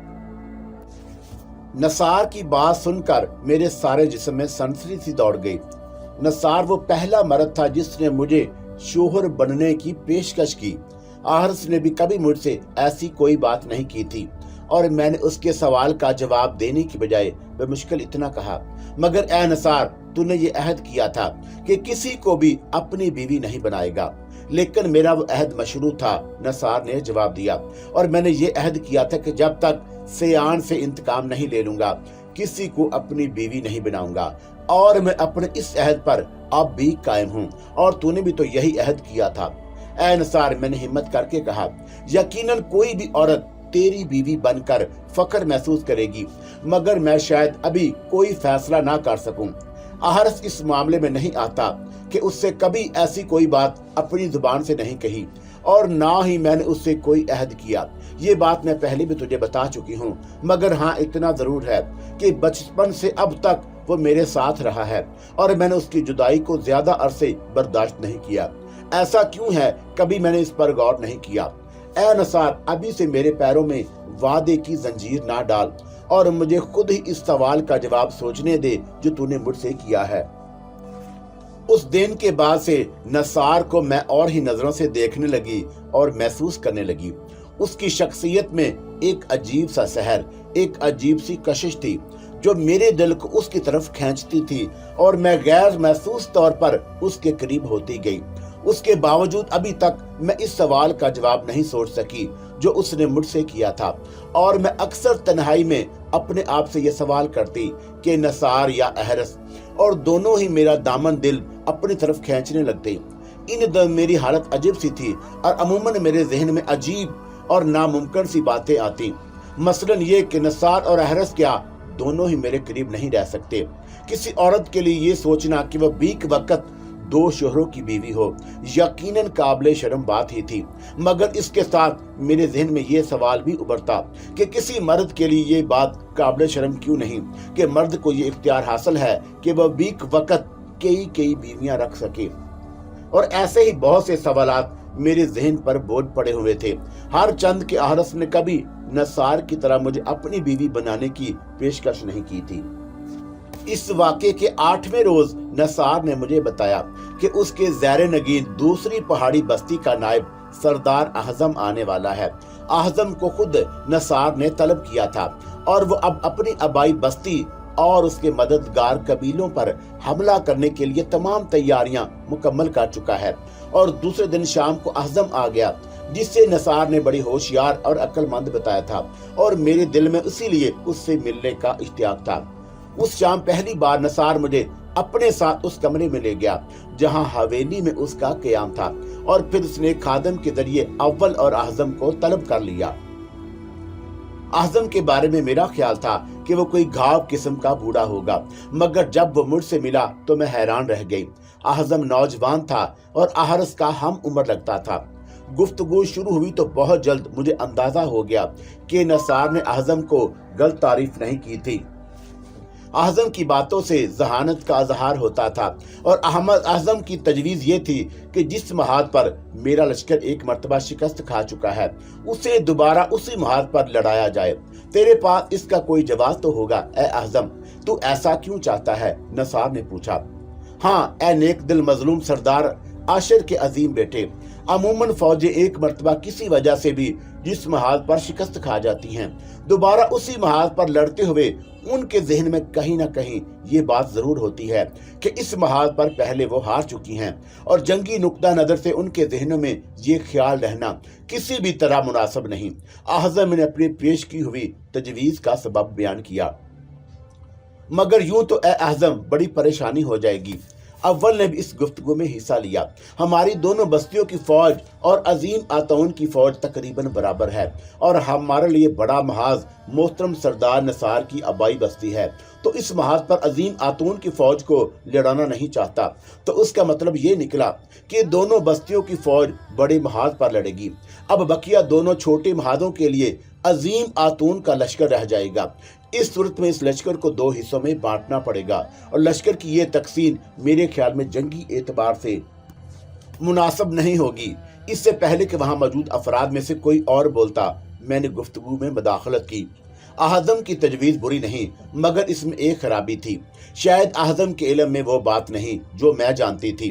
नसार की बात सुनकर मेरे सारे जिस्म में सनसनी सी दौड़ गई। नसार वो पहला मर्द था जिसने मुझे शोहर बनने की पेशकश की। आहरस ने भी कभी मुझसे ऐसी कोई बात नहीं की थी और मैंने उसके सवाल का जवाब देने की बजाय बेमुश्किल इतना कहा, मगर ए नसार, तूने ये अहद किया था कि किसी को भी अपनी बीवी नहीं बनाएगा। लेकिन मेरा वो अहद मशरू था, नसार ने जवाब दिया, और मैंने ये अहद किया था कि जब तक सियान से इंतकाम नहीं ले लूंगा किसी को अपनी बीवी नहीं बनाऊंगा। और मैं अपने इस अहद पर अब भी कायम हूँ और तूने भी तो यही अहद किया था। ए नसार, मैंने हिम्मत करके कहा, यकीनन कोई भी औरत तेरी बीवी बनकर फख्र महसूस करेगी, मगर मैं शायद अभी कोई फैसला ना कर सकूं। अहरस इस मामले में नहीं आता कि उससे कभी ऐसी कोई बात अपनी जुबान से नहीं कही और ना ही मैंने उससे कोई अहद किया। ये बात मैं पहले भी तुझे बता चुकी हूँ, मगर हाँ इतना जरूर है कि बचपन से अब तक वो मेरे साथ रहा है और मैंने उसकी जुदाई को ज्यादा अरसे बर्दाश्त नहीं किया। ऐसा क्यों है, कभी मैंने इस पर गौर नहीं किया। ऐ नसार, अभी से मेरे पैरों में वादे की जंजीर ना डाल और मुझे खुद ही इस सवाल का जवाब सोचने दे जो तूने मुझसे किया है। उस दिन के बाद से नसार को मैं और ही नजरों से देखने लगी और महसूस करने लगी। उसकी शख्सियत में एक अजीब सा सहर, एक अजीब सी कशिश थी जो मेरे दिल को उसकी तरफ खींचती थी और मैं गैर महसूस तौर पर उसके करीब होती गई। उसके बावजूद अभी तक मैं इस सवाल का जवाब नहीं सोच सकी जो उसने मुझसे किया था और मैं अक्सर तन्हाई में अपने आप से यह सवाल करती कि नसार या अहरस, और दोनों ही मेरा दामन दिल अपनी तरफ खींचने लगते। इन दिनों मेरी हालत अजीब सी थी और अमूमन मेरे जहन में अजीब और नामुमकिन सी बातें आती। मसलन ये कि नसार और अहरस क्या दोनों ही मेरे करीब नहीं रह सकते। किसी औरत के लिए ये सोचना कि वह बीक वक्त दो शोहरों की बीवी हो यकीनन काबिल शर्म बात ही थी, मगर इसके साथ मेरे जहन में ये सवाल भी उभरता कि किसी मर्द के लिए ये बात काबिल शर्म क्यों नहीं कि मर्द को ये इख्तियार हासिल है कि वह बीक वक्त कई बीवियां रख सके। और ऐसे ही बहुत से सवालात मेरे जहन पर बोझ पड़े हुए थे। हर चंद के अहरस ने कभी नसार की तरह मुझे अपनी बीवी बनाने की पेशकश नहीं की थी। इस वाक़े के 8वें रोज नसार ने मुझे बताया कि उसके ज़ैर नगीन दूसरी पहाड़ी बस्ती का नायब सरदार आज़म आने वाला है। आज़म को खुद नसार ने तलब किया था और वो अब अपनी आबाई बस्ती और उसके मददगार कबीलों पर हमला करने के लिए तमाम तैयारियां मुकम्मल कर चुका है। और दूसरे दिन शाम को आज़म आ गया, जिससे नसार ने बड़ी होशियार और अक्लमंद बताया था और मेरे दिल में इसीलिए उससे मिलने का इश्तियाक था। उस शाम पहली बार नसार मुझे अपने साथ उस कमरे में ले गया जहां हवेली में उसका क़याम था और फिर उसने खादम के जरिए अव्वल और आज़म को तलब कर लिया। आज़म के बारे में मेरा ख्याल था कि वो कोई घाव किस्म का बूढ़ा होगा, मगर जब वो मुझसे मिला तो मैं हैरान रह गई। आज़म नौजवान था और अहरस का हम उम्र लगता था। गुफ्तगू शुरू हुई तो बहुत जल्द मुझे अंदाजा हो गया कि नसार ने आज़म को गलत तारीफ नहीं की थी। आज़म की बातों से जहानत का इजहार होता था और अहमद आज़म की तजवीज़ ये थी कि जिस महाद पर मेरा लश्कर एक मर्तबा शिकस्त खा चुका है उसे दोबारा उसी महाद पर लड़ाया जाए। तेरे पास इसका कोई जवाब तो होगा ए आज़म, तू ऐसा क्यों चाहता है? नसार ने पूछा। हाँ ए नेक दिल मजलूम सरदार आशिर के अजीम बेटे, अमूमन फौजें एक मर्तबा किसी वजह से भी जिस महाद पर शिकस्त खा जाती हैं, दोबारा उसी महाद पर लड़ते हुए उनके जहन में कहीं ना कहीं ये बात जरूर होती है कि इस महाद पर पहले वो हार चुकी हैं और जंगी नुक्ता नजर से उनके जहनों में ये ख्याल रहना किसी भी तरह मुनासिब नहीं। आज़म ने अपनी पेश की हुई तजवीज का सबब बयान किया। मगर यूं तो ए आज़म बड़ी परेशानी हो जाएगी। अव्वल ने भी इस गुफ्तगू में हिस्सा लिया। हमारी दोनों बस्तियों की फौज और अजीम आतौन की फौज तकरीबन बराबर है और हमारे लिए बड़ा महाज मोहतरम सरदार नसार की आबाई बस्ती है, तो इस महाज पर अजीम आतौन की फौज को लड़ाना नहीं चाहता। तो उसका मतलब ये निकला कि दोनों बस्तियों की फौज बड़े महाज पर लड़ेगी। अब बकिया दोनों छोटे महाजों के लिए अजीम आतून का लश्कर रह जाएगा। इस सूरत में इस लश्कर को दो हिस्सों में बांटना पड़ेगा और लश्कर की ये तकसीम मेरे ख्याल में जंगी एतबार से मुनासिब नहीं होगी। इससे पहले कि वहां मौजूद अफराद में से कोई और बोलता, मैंने गुफ्तगू में मदाखलत की। आज़म की तजवीज़ बुरी नहीं, मगर इसमें एक खराबी थी। शायद आज़म के इल्म में वो बात नहीं जो मैं जानती थी,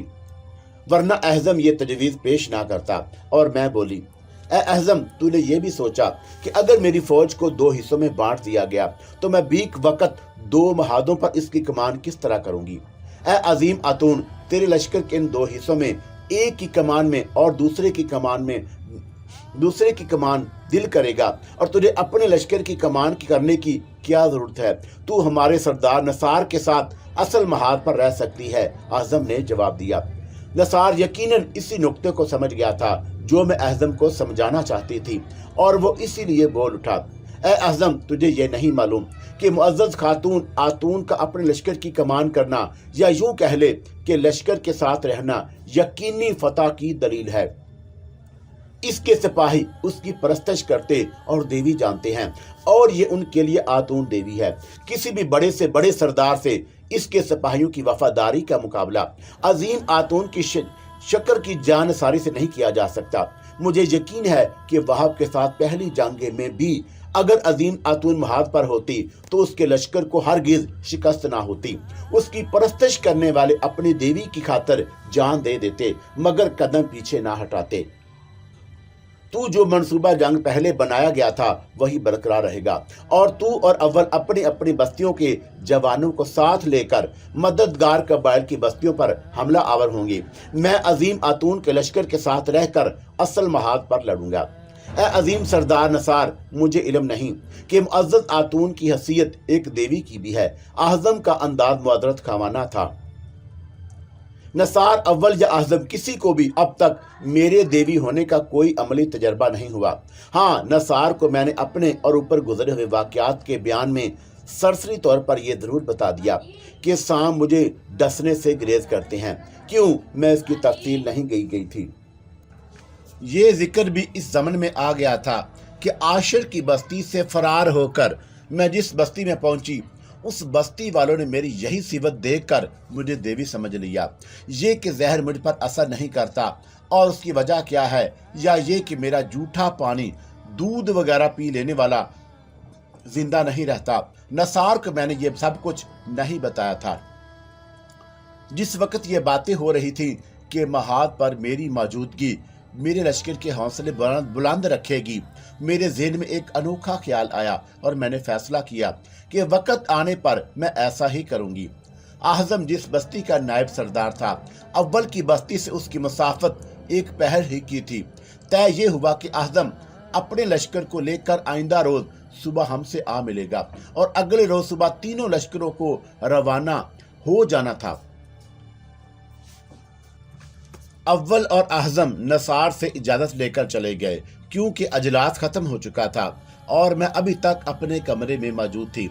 वरना आज़म ये तजवीज़ पेश ना करता। और मैं बोली, ए आज़म, तूने ये भी सोचा कि अगर मेरी फौज को दो हिस्सों में बांट दिया गया तो मैं बीक वक्त दो महादों पर इसकी कमान किस तरह करूंगी? ए अजीम आतून, तेरे लश्कर के इन दो हिस्सों में एक की कमान में और दूसरे की कमान दिल करेगा और तुझे अपने लश्कर की कमान करने की क्या जरूरत है? तू हमारे सरदार नसार के साथ असल महाद पर रह सकती है। आज़म ने जवाब दिया। नसार यकीनन इसी नुक्ते को समझ गया था जो मैं अहज़म को समझाना चाहती थी, और वो इसीलिए बोल उठा, ए अहज़म, तुझे ये नहीं मालूम कि मुअज़्ज़ज़ खातून आतून का अपने लश्कर की कमान करना, या यूं कह ले कि लश्कर के साथ रहना यकीनी फतह की दलील है। इसके सिपाही उसकी परस्तश करते और देवी जानते हैं, और ये उनके लिए आतून देवी है। किसी भी बड़े से बड़े सरदार से इसके सिपाहियों की वफादारी का मुकाबला अजीम आतून की शक्कर की जानसारी से नहीं किया जा सकता। मुझे यकीन है कि वहाब के साथ पहली जंग में भी अगर अजीम आतून महाद पर होती तो उसके लश्कर को हरगिज शिकस्त ना होती। उसकी परस्तश करने वाले अपनी देवी की खातिर जान दे देते, मगर कदम पीछे ना हटाते। तू जो मंसूबा जंग पहले बनाया गया था वही बरकरार रहेगा, और तू और अव्वल अपनी अपनी बस्तियों के जवानों को साथ लेकर मददगार कबाइल की बस्तियों पर हमला आवर होंगे। मैं अजीम आतून के लश्कर के साथ रहकर असल महाद पर लड़ूंगा। ए अजीम सरदार नसार, मुझे इल्म नहीं कि मुअज़्ज़ज़ आतून की हैसियत एक देवी की भी है। आज़म का अंदाज मुआदरत खावाना था। नसार अव्वल या आज़म किसी को भी अब तक मेरे देवी होने का कोई अमली तजर्बा नहीं हुआ। हाँ, नसार को मैंने अपने और ऊपर गुजरे हुए वाक़यात के बयान में सरसरी तौर पर यह ज़रूर बता दिया कि सांप मुझे डसने से ग्रेज करते हैं। क्यों, मैं इसकी तफसील नहीं गई थी। ये जिक्र भी इस ज़मन में आ गया था कि आशिर की बस्ती से फरार होकर मैं जिस बस्ती में पहुंची, उस बस्ती वालों ने मेरी यही सिवत देखकर मुझे देवी समझ लिया। ये कि जहर मुझ पर असर नहीं करता, और उसकी वजह क्या है, या ये कि मेरा जूठा पानी दूध वगैरह पी लेने वाला जिंदा नहीं रहता। नसार को मैंने ये सब कुछ नहीं बताया था। जिस वक्त ये बातें हो रही थी कि महाद पर मेरी मौजूदगी मेरे लश्कर के हौसले बुलंद रखेगी, मेरे ज़हन में एक अनोखा ख्याल आया, और मैंने फैसला किया कि वक्त आने पर मैं ऐसा ही करूंगी। आज़म जिस बस्ती का नायब सरदार था, अव्वल की बस्ती से उसकी मुसाफत एक पहर ही की थी। तय ये हुआ कि आज़म अपने लश्कर को लेकर आइंदा रोज सुबह हमसे आ मिलेगा, और अगले रोज सुबह तीनों लश्करों को रवाना हो जाना था। अव्वल और आज़म नसार से इजाजत लेकर चले गए, क्योंकि अजलास खत्म हो चुका था और मैं अभी तक अपने कमरे में मौजूद थी,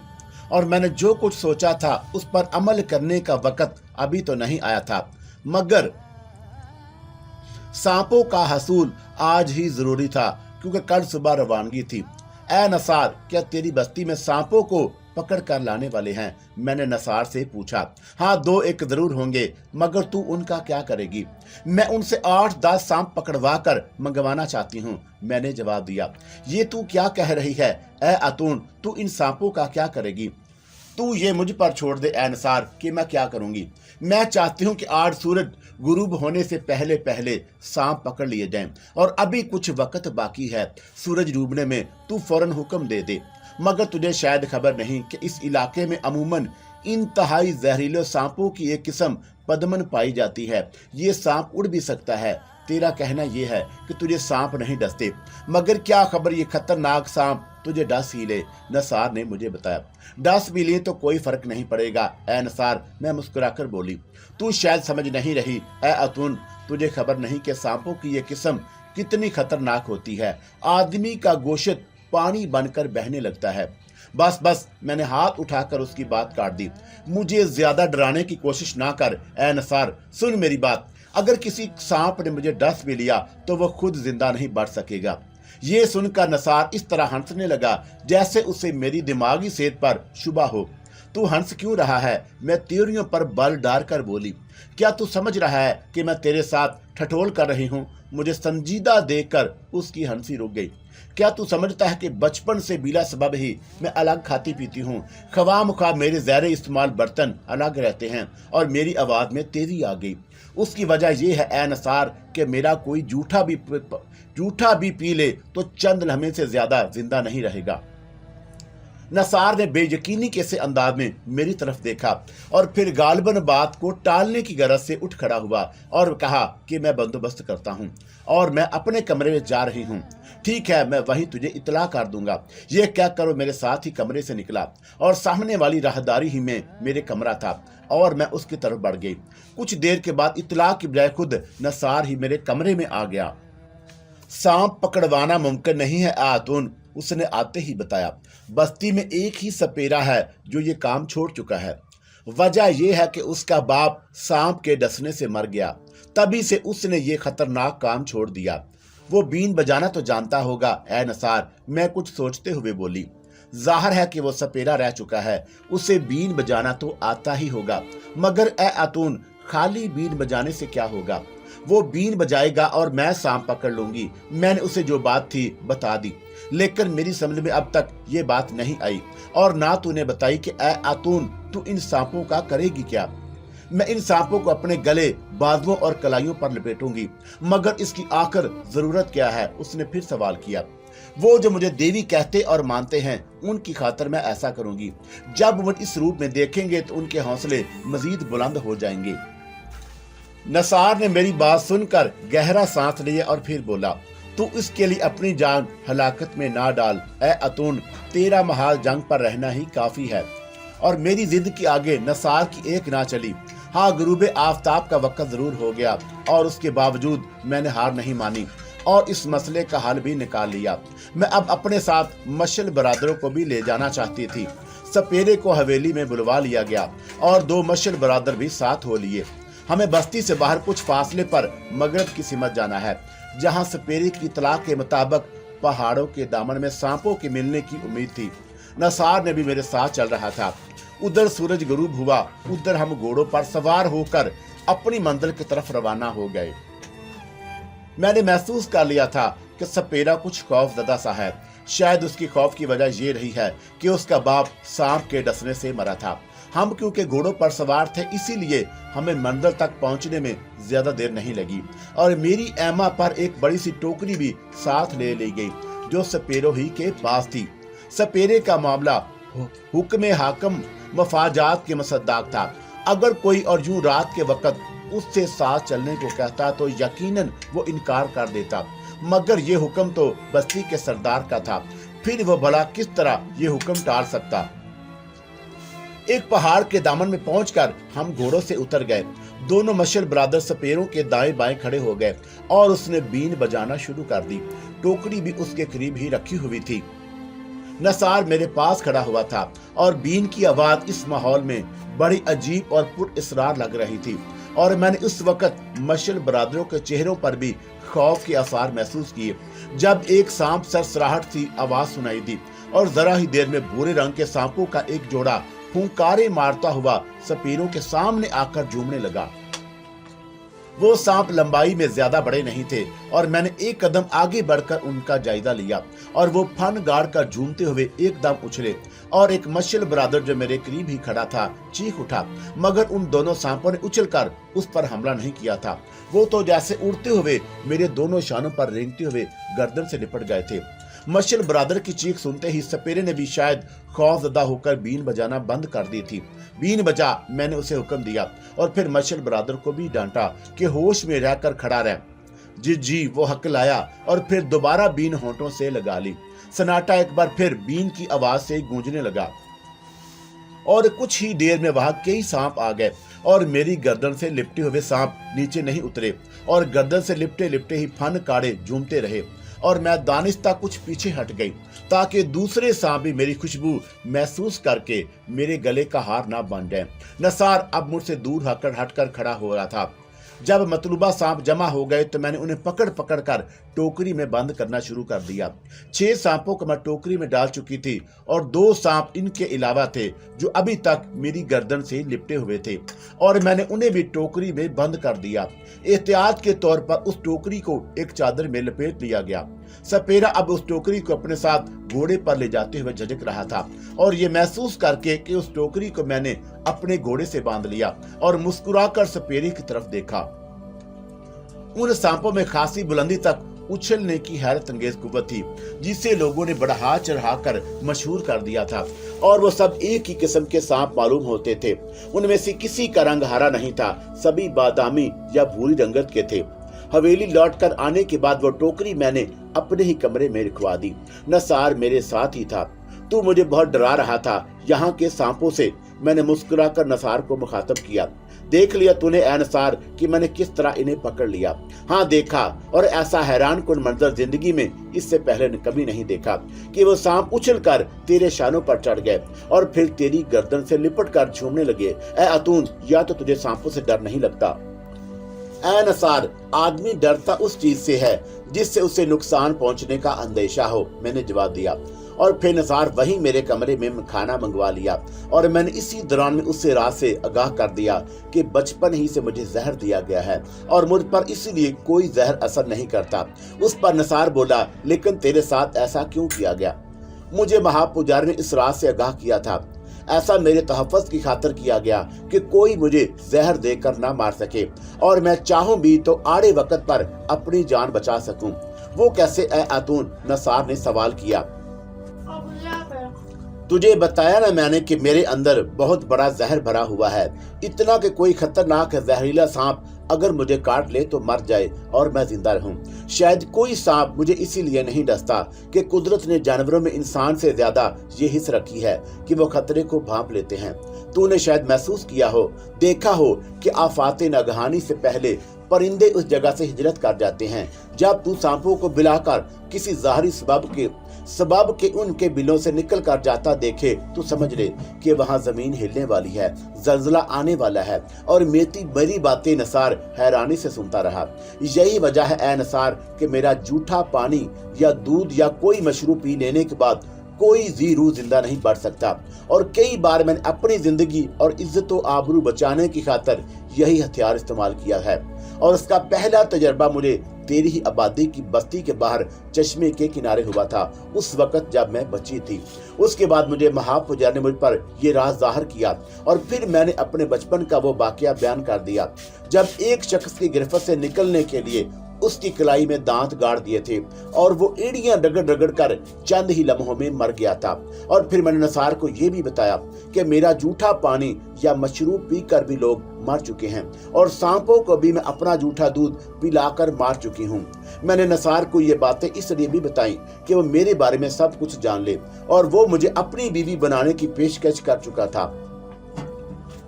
और मैंने जो कुछ सोचा था उस पर अमल करने का वक्त अभी तो नहीं आया था, मगर सांपों का हसूल आज ही जरूरी था, क्योंकि कल सुबह रवानगी थी। ए नसार, क्या तेरी बस्ती में सांपों को पकड़ कर लाने वाले हैं? मैंने नसार से पूछा। हाँ, 2-1 जरूर होंगे, मगर तू उनका क्या करेगी? मैं उनसे 8-10 सांप पकड़वा कर मंगवाना चाहती हूँ, मैंने जवाब दिया। ये तू क्या कह रही है ए आतून, तू इन सांपों का क्या करेगी? तू ये मुझ पर छोड़ दे ए नसार कि मैं क्या करूंगी। मैं चाहती हूँ कि आज सूरज गुरूब होने से पहले पहले सांप पकड़ लिए जाएं, और अभी कुछ वक्त बाकी है सूरज डूबने में। तू फौरन हुक्म दे दे। मगर तुझे शायद खबर नहीं कि इस इलाके में अमूमन इंतहाई जहरीले सांपों की एक किस्म पदमन पाई जाती है। ये सांप उड़ भी सकता है। तेरा कहना यह है कि तुझे सांप नहीं डसते, मगर क्या खबर ये खतरनाक सांप तुझे डस ही ले। नसार ने मुझे बताया। डस भी लिए तो कोई फर्क नहीं पड़ेगा ए नसार, मैं मुस्कुराकर बोली। तू शायद समझ नहीं रही ए अतुन, तुझे खबर नहीं कि सांपों की ये किस्म कितनी खतरनाक होती है। आदमी का गोश्त पानी बनकर बहने लगता है। बस बस, मैंने हाथ उठाकर उसकी बात काट दी। मुझे ज्यादा डराने की कोशिश ना कर ए नसार, सुन मेरी बात। अगर किसी सांप ने मुझे डस भी लिया तो वह खुद जिंदा नहीं बढ़ सकेगा। ये सुनकर नसार इस तरह हंसने लगा जैसे उसे मेरी दिमागी सेहत पर शुबा हो। तू हंस क्यों रहा है? मैं तेरियों पर बल डालकर बोली। क्या तू समझ रहा है कि मैं तेरे साथ ठठोल कर रही हूँ? मुझे संजीदा देखकर उसकी हंसी रुक गई। क्या तू समझता है कि बचपन से बिला सबब ही मैं अलग खाती पीती हूँ? खवामखा मेरे ज़ैरे इस्तेमाल बर्तन अलग रहते हैं, और मेरी आवाज़ में तेजी आ गई। उसकी वजह यह है ए नसार कि मेरा कोई जूठा भी पी ले तो चंद लम्हे से ज्यादा जिंदा नहीं रहेगा। नसार ने बेयकीनी के से अंदाज में मेरी तरफ देखा और फिर गालिबन बात को टालने की गरज से उठ खड़ा हुआ और कहा कि मैं बंदोबस्त करता हूँ और मैं अपने कमरे में जा रही हूँ। ठीक है, मैं वहीं तुझे इतला कर दूंगा। ये क्या करो मेरे साथ ही कमरे से निकला और सामने वाली राहदारी ही में मेरे कमरा था और मैं उसकी तरफ बढ़ गई। कुछ देर के बाद इतला की बजाय खुद नसार ही मेरे कमरे में आ गया। सांप पकड़वाना मुमकिन नहीं है आतून, उसने आते ही बताया। बस्ती में एक ही सपेरा है जो ये काम छोड़ चुका है। वजह यह है कि उसका बाप सांप के डसने से मर गया, तभी से उसने ये खतरनाक काम छोड़ दिया। वो बीन बजाना तो जानता होगा ऐ नसार, मैं कुछ सोचते हुए बोली। जाहिर है कि वो सपेरा रह चुका है, उसे बीन बजाना तो आता ही होगा, मगर ऐ आतून खाली बीन बजाने से क्या होगा? वो बीन बजाएगा और मैं सांप पकड़ लूंगी। मैंने उसे जो बात थी बता दी, लेकिन मेरी समझ में अब तक ये बात नहीं आई और ना तूने बताई कि ऐ आतून तू इन सांपों का करेगी क्या? मैं इन सांपों को अपने गले, बाजुओं और कलाइयों पर लपेटूंगी, मगर इसकी आखिर जरूरत क्या है? उसने फिर सवाल किया। वो जो मुझे देवी कहते और मानते हैं उनकी खातिर मैं ऐसा करूंगी। जब वो इस रूप में देखेंगे तो उनके हौसले मजीद बुलंद हो जाएंगे। नसार ने मेरी बात सुनकर गहरा सांस लिया और फिर बोला, तू इसके लिए अपनी जान हलाकत में ना डाल। ऐ अतून, तेरा महाल जंग पर रहना ही काफी है। और मेरी जिद के आगे नसार की एक ना चली। हाँ, गुरूब आफताब का वक्त जरूर हो गया और उसके बावजूद मैंने हार नहीं मानी और इस मसले का हल भी निकाल लिया। मैं अब अपने साथ मशल बरादरों को भी ले जाना चाहती थी। सपेरे को हवेली में बुलवा लिया गया और 2 मशल बरादर भी साथ हो लिए। हमें बस्ती से बाहर कुछ फासले पर मगरब की सिमत जाना है, जहां सपेरे की इतला के मुताबिक पहाड़ों के दामन में सांपों के मिलने की उम्मीद थी। नसार ने भी मेरे साथ चल रहा था। उधर सूरज गुरूब हुआ, उधर हम घोड़ों पर सवार होकर अपनी मंजिल की तरफ रवाना हो गए। मैंने महसूस कर लिया था कि सपेरा कुछ खौफजदा सा है। शायद उसकी खौफ की वजह ये रही है कि उसका बाप सांप के डसने से मरा था। हम क्योंकि घोड़ों पर सवार थे, इसीलिए हमें मंदिर तक पहुंचने में ज्यादा देर नहीं लगी और मेरी ऐमा पर एक बड़ी सी टोकरी भी साथ ले ली गई जो सपेरों ही के पास थी। सपेरे का मामला हुक्म हाकम मफाजात के मुसद्दाक था। अगर कोई और यूं रात के वक्त उससे साथ चलने को कहता तो यकीनन वो इनकार कर देता, मगर ये हुक्म तो बस्ती के सरदार का था। फिर वो भला किस तरह ये हुक्म टाल सकता? एक पहाड़ के दामन में पहुंचकर हम घोड़ों से उतर गए। दोनों मशल ब्रादर सपेरों के दाएं बाएं खड़े हो गए और उसने बीन बजाना शुरू कर दी। टोकरी भी उसके करीब ही रखी हुई थी। नसार मेरे पास खड़ा हुआ था और बीन की आवाज इस माहौल में बड़ी अजीब और पुरअसरार लग रही थी और मैंने उस वक्त मशल बरादरों के चेहरों पर भी खौफ के आसार महसूस किए जब एक सांप सरसराहट सी आवाज सुनाई दी और जरा ही देर में भूरे रंग के सांपों का एक जोड़ा फुंकारे मारता हुआ सपेरों के सामने आकर झूमने लगा। वो सांप लंबाई में ज्यादा बड़े नहीं थे और मैंने एक कदम आगे बढ़कर उनका जायजा लिया और वो फन गाड़ कर झूमते हुए एकदम उछले और एक मशल बरादर जो मेरे करीब ही खड़ा था चीख उठा, मगर उन दोनों सांपों ने उछलकर उस पर हमला नहीं किया था। वो तो जैसे उड़ते हुए मेरे दोनों शानों पर रेंगते हुए गर्दन से लिपट गए थे। मशल बरादर की चीख सुनते ही सपेरे ने भी शायद खौफजदा होकर बीन बजाना बंद कर दी थी। बीन बजा, मैंने उसे हुक्म दिया और फिर मशल बरादर को भी डांटा कि होश में रहकर खड़ा रह। जी वो हकलाया और फिर दोबारा बीन होंठों से लगा ली। सन्नाटा एक बार फिर बीन की आवाज से गूंजने लगा और कुछ ही देर में वहां कई सांप आ गए और मेरी गर्दन से लिपटे हुए सांप नीचे नहीं उतरे और गर्दन से लिपटे लिपटे ही फन काढ़े झूमते रहे और मैं दानिस्ता कुछ पीछे हट गई ताकि दूसरे सांप भी मेरी खुशबू महसूस करके मेरे गले का हार ना बन जाए। नसार अब मुझसे दूर हटकर खड़ा हो रहा था। जब मतलूबा सांप जमा हो गए तो मैंने उन्हें पकड़ पकड़ कर टोकरी में बंद करना शुरू कर दिया। 6 सांपों को मैं टोकरी में डाल चुकी थी और 2 सांप इनके अलावा थे जो अभी तक मेरी गर्दन से लिपटे हुए थे और मैंने उन्हें भी टोकरी में बंद कर दिया। एहतियात के तौर पर उस टोकरी को एक चादर में लपेट लिया गया। सपेरा अब उस टोकरी को अपने साथ घोड़े पर ले जाते हुए झिझक रहा था और ये महसूस करके कि उस टोकरी को मैंने अपने घोड़े से बांध लिया और मुस्कुराकर सपेरे की तरफ देखा। उन सांपों में खासी बुलंदी तक उछलने की हैरत अंगेज कुव्वत थी जिसे लोगों ने बढ़ा चढ़ाकर मशहूर कर दिया था और वो सब एक ही किस्म के सांप मालूम होते थे। उनमें से किसी का रंग हरा नहीं था, सभी बादामी या भूरी रंगत के थे। हवेली लौटकर आने के बाद वो टोकरी मैंने अपने ही कमरे में रखवा दी। नसार मेरे साथ ही था। तू मुझे बहुत डरा रहा था यहाँ के सांपों से, मैंने मुस्कुराकर नसार को मुखातब किया। देख लिया तूने ऐ नसार कि मैंने किस तरह इन्हें पकड़ लिया। हाँ देखा, और ऐसा हैरान कुन मंजर जिंदगी में इससे पहले कभी नहीं देखा कि वो सांप उछल कर तेरे शानों पर चढ़ गए और फिर तेरी गर्दन से लिपट कर झूमने लगे। ऐ अतून, या तो तुझे सांपों से डर नहीं लगता? ऐ नसार, आदमी डरता उस चीज से है जिससे उसे नुकसान पहुंचने का अंदेशा हो, मैंने जवाब दिया। और फिर नसार वहीं मेरे कमरे में खाना मंगवा लिया और मैंने इसी दौरान में उससे रात से आगाह कर दिया कि बचपन ही से मुझे जहर दिया गया है और मुझ पर इसीलिए कोई जहर असर नहीं करता। उस पर नसार बोला, लेकिन तेरे साथ ऐसा क्यों किया गया? मुझे महापुजारी ने इस रात से आगाह किया था। ऐसा मेरे तहफ़्फ़ुज़ की खातिर किया गया कि कोई मुझे जहर देकर ना मार सके और मैं चाहूं भी तो आड़े वक्त पर अपनी जान बचा सकूं। वो कैसे ऐ अतून? नसार ने सवाल किया। तुझे बताया ना मैंने कि मेरे अंदर बहुत बड़ा जहर भरा हुआ है, इतना कि कोई खतरनाक जहरीला सांप अगर मुझे काट ले तो मर जाए और मैं जिंदा रहूं। शायद कोई सांप मुझे इसीलिए नहीं डसता कि कुदरत ने जानवरों में इंसान से ज्यादा ये हिस्स रखी है कि वो खतरे को भांप लेते हैं। तूने शायद महसूस किया हो, देखा हो कि आफाते नागहानी से पहले परिंदे उस जगह से हिजरत कर जाते हैं। जब तू सांपों को बिलाकर किसी ज़ाहिरी सबब के उनके बिलों से निकल कर जाता देखे तो समझ ले कि वहां जमीन हिलने वाली है, जल्जला आने वाला है। और मेरी बातें नसार हैरानी से सुनता रहा। यही वजह है ऐ नसार कि मेरा जूठा पानी या दूध या कोई मशरूब पी लेने के बाद कोई जी रूह जिंदा नहीं बढ़ सकता। और कई बार मैंने अपनी जिंदगी और इज्जत व आबरू बचाने की खातिर यही हथियार इस्तेमाल किया है। और उसका पहला तजर्बा मुझे तेरी ही आबादी की बस्ती के बाहर चश्मे के किनारे हुआ था, उस वक्त जब मैं बच्ची थी। उसके बाद मुझे महापुजारी ने मुझ पर यह राज जाहिर किया और फिर मैंने अपने बचपन का वो वाकया बयान कर दिया जब एक शख्स की गिरफ्त से निकलने के लिए उसकी कलाई में दांत गाड़ दिए थे और वो एड़ियां रगड़ कर चंद ही लम्हों में मर गया था। और फिर मैंने नसार को ये भी बताया कि मेरा जूठा पानी या मशरूब पीकर भी लोग मर चुके हैं और सांपों को भी मैं अपना जूठा दूध पिलाकर मार चुकी हूँ। मैंने नसार को ये बातें इसलिए भी बताई कि वो मेरे बारे में सब कुछ जान ले और वो मुझे अपनी बीवी बनाने की पेशकश कर चुका था।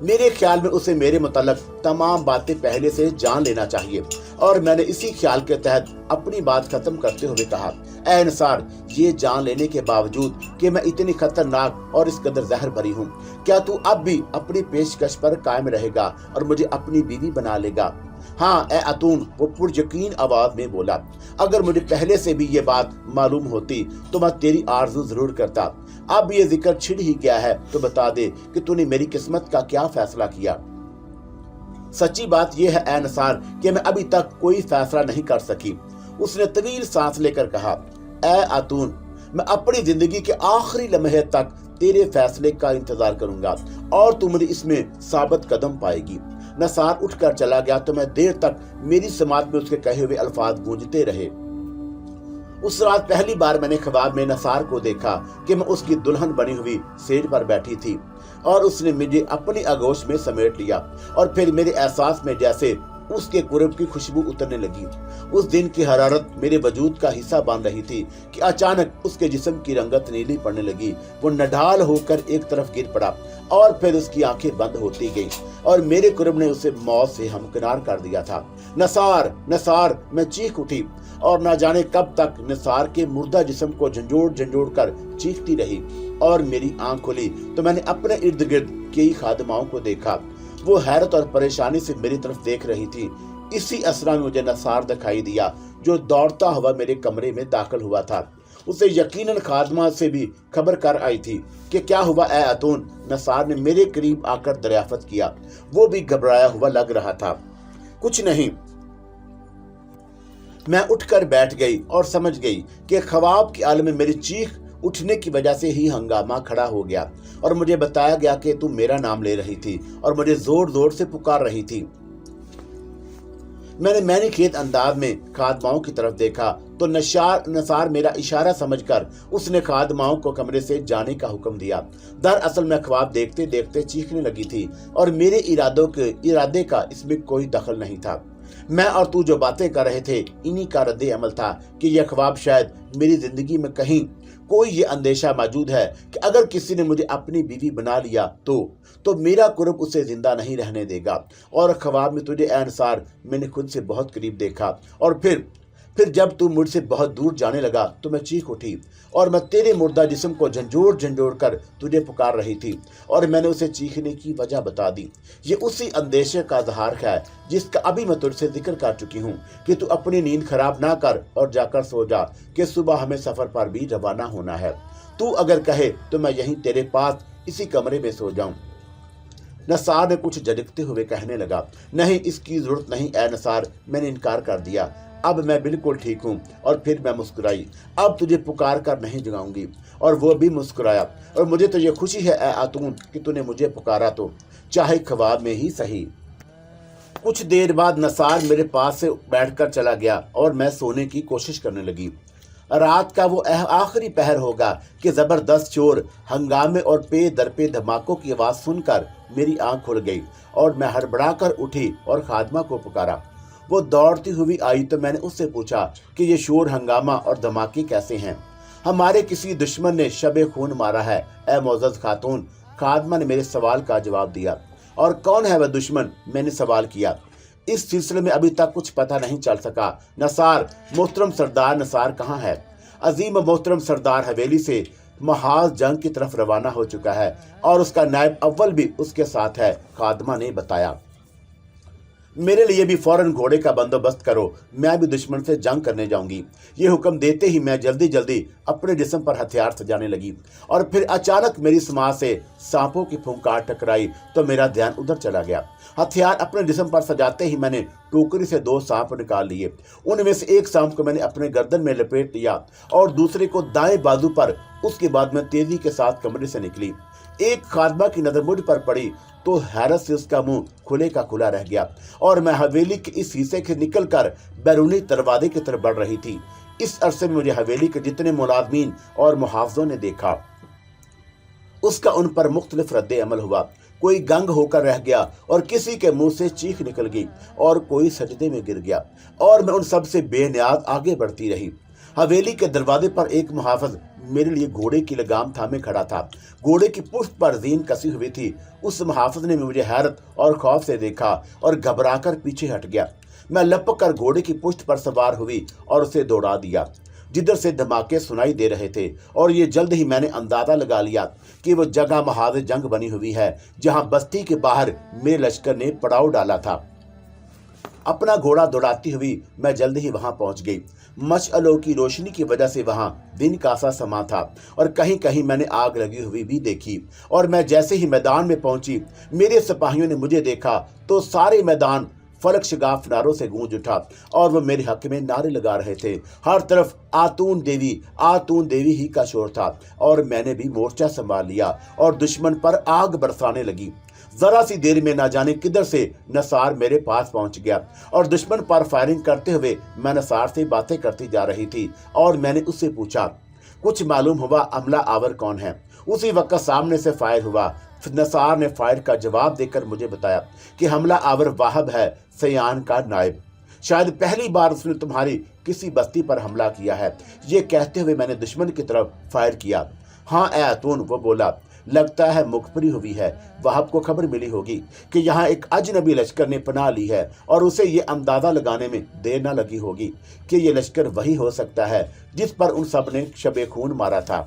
मेरे ख्याल में उसे मेरे मुताल्लिक तमाम बातें पहले से जान लेना चाहिए। और मैंने इसी ख्याल के तहत अपनी बात खत्म करते हुए कहा, ऐ नसार, ये जान लेने के बावजूद कि मैं इतनी खतरनाक और इस कदर जहर भरी हूँ, क्या तू अब भी अपनी पेशकश पर कायम रहेगा और मुझे अपनी बीवी बना लेगा? हाँ ऐ अतून, वो पुरयकीन आवाज में बोला। अगर मुझे पहले से भी ये बात मालूम होती तो मैं तेरी आरज़ू जरूर करता। अब ये जिक्र छिड़ ही गया है तो बता दे कि तूने मेरी किस्मत का क्या फैसला किया। सच्ची बात यह है ऐ नसार कि मैं अभी तक कोई फैसला नहीं कर सकी। उसने तवील सांस लेकर कहा, ऐ अतून, मैं अपनी जिंदगी के आखिरी लम्हे तक तेरे फैसले का इंतजार करूंगा और तू मुझे इसमें साबित कदम पाएगी। नसार उठकर चला गया तो मैं देर तक मेरी समात में उसके कहे हुए अल्फाज गूंजते रहे। उस रात पहली बार मैंने ख्वाब में नसार को देखा कि मैं उसकी दुल्हन बनी हुई सेज पर बैठी थी और उसने मुझे अपनी आगोश में समेट लिया और फिर मेरे एहसास में जैसे उसके कुर्ब की खुशबू उतरने लगी। उस दिन की हरारत मेरे वजूद का हिस्सा बन रही थी कि अचानक उसके जिस्म की रंगत नीली पड़ने लगी। वो नढाल होकर एक तरफ गिर पड़ा और फिर उसकी आंखें बंद होती गईं और मेरे कुर्ब ने उसे मौत से हमकिनार कर दिया था। नसार, नसार, मैं चीख उठी और न जाने कब तक नसार के मुर्दा जिस्म को झंझोड़ कर चीखती रही। और मेरी आंख खुली तो मैंने अपने इर्द गिर्द कई खादिमाओं को देखा। वो हैरत और परेशानी से मेरी तरफ देख रही थी। इसी असरा में मुझे नसार दिखाई दिया जो दौड़ता हुआ मेरे कमरे में दाखिल हुआ था। उसे यकीनन खादमा से भी खबर कर आई थी कि क्या हुआ ऐ अतून। नसार ने मेरे करीब आकर दरियाफ्त किया। वो भी घबराया हुआ लग रहा था। कुछ नहीं, मैं उठकर बैठ गई और समझ गई कि ख्वाब के आलम में मेरी चीख उठने की वजह से ही हंगामा खड़ा हो गया और मुझे बताया गया कि तू मेरा नाम ले रही थी और मुझे जोर जोर से पुकार रही थी। मैंने खेत अंदाज में खादमाओं की तरफ देखा तो नसार मेरा इशारा समझकर उसने खादमाओं को कमरे से जाने का हुक्म दिया। दरअसल मैं ख्वाब देखते देखते चीखने लगी थी और मेरे इरादे का इसमें कोई दखल नहीं था। मैं और तू जो बातें कर रहे थे इन्हीं का रद्द अमल था कि यह ख्वाब शायद मेरी जिंदगी में कहीं कोई ये अंदेशा मौजूद है कि अगर किसी ने मुझे अपनी बीवी बना लिया तो मेरा कुर्ब उसे जिंदा नहीं रहने देगा। और ख्वाब में तुझे ए अंसार मैंने खुद से बहुत करीब देखा, और फिर जब तू मुझसे बहुत दूर जाने लगा तो मैं चीख उठी और मैं तेरे मुर्दा जिस्म को झंझोड़ झंझोड़ कर तुझे पुकार रही थी, और मैंने उसे चीखने की वजह बता दी। ये उसी अंदेशे का इज़हार है जिसका अभी मैं तुझसे जिक्र कर चुकी हूँ कि तू अपनी नींद खराब ना कर और जाकर सो जा कि सुबह हमें सफर पर भी रवाना होना है। तू अगर कहे तो मैं यहीं तेरे पास इसी कमरे में सो जाऊं। नसार ने कुछ झिझकते हुए कहने लगा, नहीं, इसकी जरूरत नहीं ए नसार, मैंने इनकार कर दिया। अब मैं बिल्कुल ठीक हूँ। और फिर मैं मुस्कुराई, अब तुझे पुकार कर नहीं जगाऊंगी। और वो भी मुस्कुराया, और मुझे तो ये खुशी है ए आतून कि तूने मुझे पुकारा तो, चाहे ख्वाब में ही सही। कुछ देर बाद नसार मेरे पास से बैठकर चला गया और मैं सोने की कोशिश करने लगी। रात का वो आखिरी पहर होगा कि जबरदस्त शोर, हंगामे और पे दर पे धमाकों की आवाज़ सुनकर मेरी आंख खुल गई और मैं हड़बड़ा कर उठी और खादमा को पुकारा। वो दौड़ती हुई आई तो मैंने उससे पूछा कि ये शोर, हंगामा और धमाके कैसे हैं। हमारे किसी दुश्मन ने शबे खून मारा है ए मोअज़्ज़ज़ खातून, खादमा ने मेरे सवाल का जवाब दिया। और कौन है वह दुश्मन, मैंने सवाल किया। इस सिलसिले में अभी तक कुछ पता नहीं चल सका। नसार, मोहतरम सरदार नसार कहाँ है? अजीम मोहतरम सरदार हवेली से महाज जंग की तरफ रवाना हो चुका है और उसका नायब अव्वल भी उसके साथ है, खादमा ने बताया। मेरे लिए भी फौरन घोड़े का बंदोबस्त करो, मैं भी दुश्मन से जंग करने जाऊंगी। ये हुक्म देते ही मैं जल्दी जल्दी अपने जिस्म पर हथियार सजाने लगी और फिर अचानक मेरी समाज से सांपों की फुंकार टकराई तो मेरा ध्यान उधर चला गया। हथियार अपने जिस्म पर सजाते ही मैंने टोकरी से 2 सांप निकाल लिए। उनमें से एक सांप को मैंने अपने गर्दन में लपेट लिया और दूसरे को दाएं बाजू पर। उसके बाद मैं तेजी के साथ कमरे से निकली। एक खादमा की नजर मुझ पर पड़ी तो हैरत से उसका मुंह खुले का खुला रह गया और मैं हवेली के इस हिस्से से निकलकर बैरूनी दरवाजे की तरफ बढ़ रही थी। इस अरसे में मुझे हवेली के जितने मुलाजमीन और मुहाफिजों ने देखा, उसका उन पर मुख्तलिफ रद्द अमल हुआ। कोई गंग होकर रह गया और किसी के मुंह से चीख निकल गई और कोई सजदे में गिर गया और मैं उन सब से बेनियाज आगे बढ़ती रही। हवेली के दरवाजे पर एक मुहाफिज मेरे लिए घोड़े की लगाम थामे खड़ा था। घोड़े की पुष्ट पर जीन कसी हुई थी। उस मुहाफिज ने मुझे हैरत और खौफ से देखा और घबराकर पीछे हट गया। मैं लपक कर घोड़े की पुष्ट पर सवार हुई और उसे दौड़ा दिया जिधर से धमाके सुनाई दे रहे थे। और ये जल्द ही मैंने अंदाजा लगा लिया कि वो जगह महाज जंग बनी हुई है जहां बस्ती के बाहर मेरे लश्कर ने पड़ाव डाला था। अपना घोड़ा दौड़ाती हुई मैं जल्द ही वहां पहुंच गई। मशअलों की रोशनी की वजह से वहां दिन का सा समा था और कहीं कहीं मैंने आग लगी हुई भी देखी। और मैं जैसे ही मैदान में पहुंची, मेरे सिपाहियों ने मुझे देखा तो सारे मैदान फलक शगाफ नारों से गूंज उठा और वो मेरे हक में नारे लगा रहे थे। हर तरफ आतून देवी ही का शोर था और मैंने भी मोर्चा संभाल लिया और दुश्मन पर आग बरसाने लगी। जरा सी देर में ना जाने किधर से नसार मेरे पास पहुंच गया और दुश्मन पर फायरिंग करते हुए मैं नसार से बातें करती जा रही थी और मैंने उससे पूछा, कुछ मालूम हुआ हमला आवर कौन है? उसी वक्त सामने से फायर हुआ। नसार ने फायर का जवाब देकर मुझे बताया कि हमला आवर वाहब है, सयान का नायब। शायद पहली बार उसने तुम्हारी किसी बस्ती पर हमला किया है। ये कहते हुए मैंने दुश्मन की तरफ फायर किया। हाँ ए अतून, वो बोला, लगता है मुखबरी हुई है। वहाब को खबर मिली होगी कि यहाँ एक अजनबी लश्कर ने पनाह ली है और उसे ये अंदाजा लगाने में देर न लगी होगी कि ये लश्कर वही हो सकता है जिस पर उन सब ने शबे खून मारा था।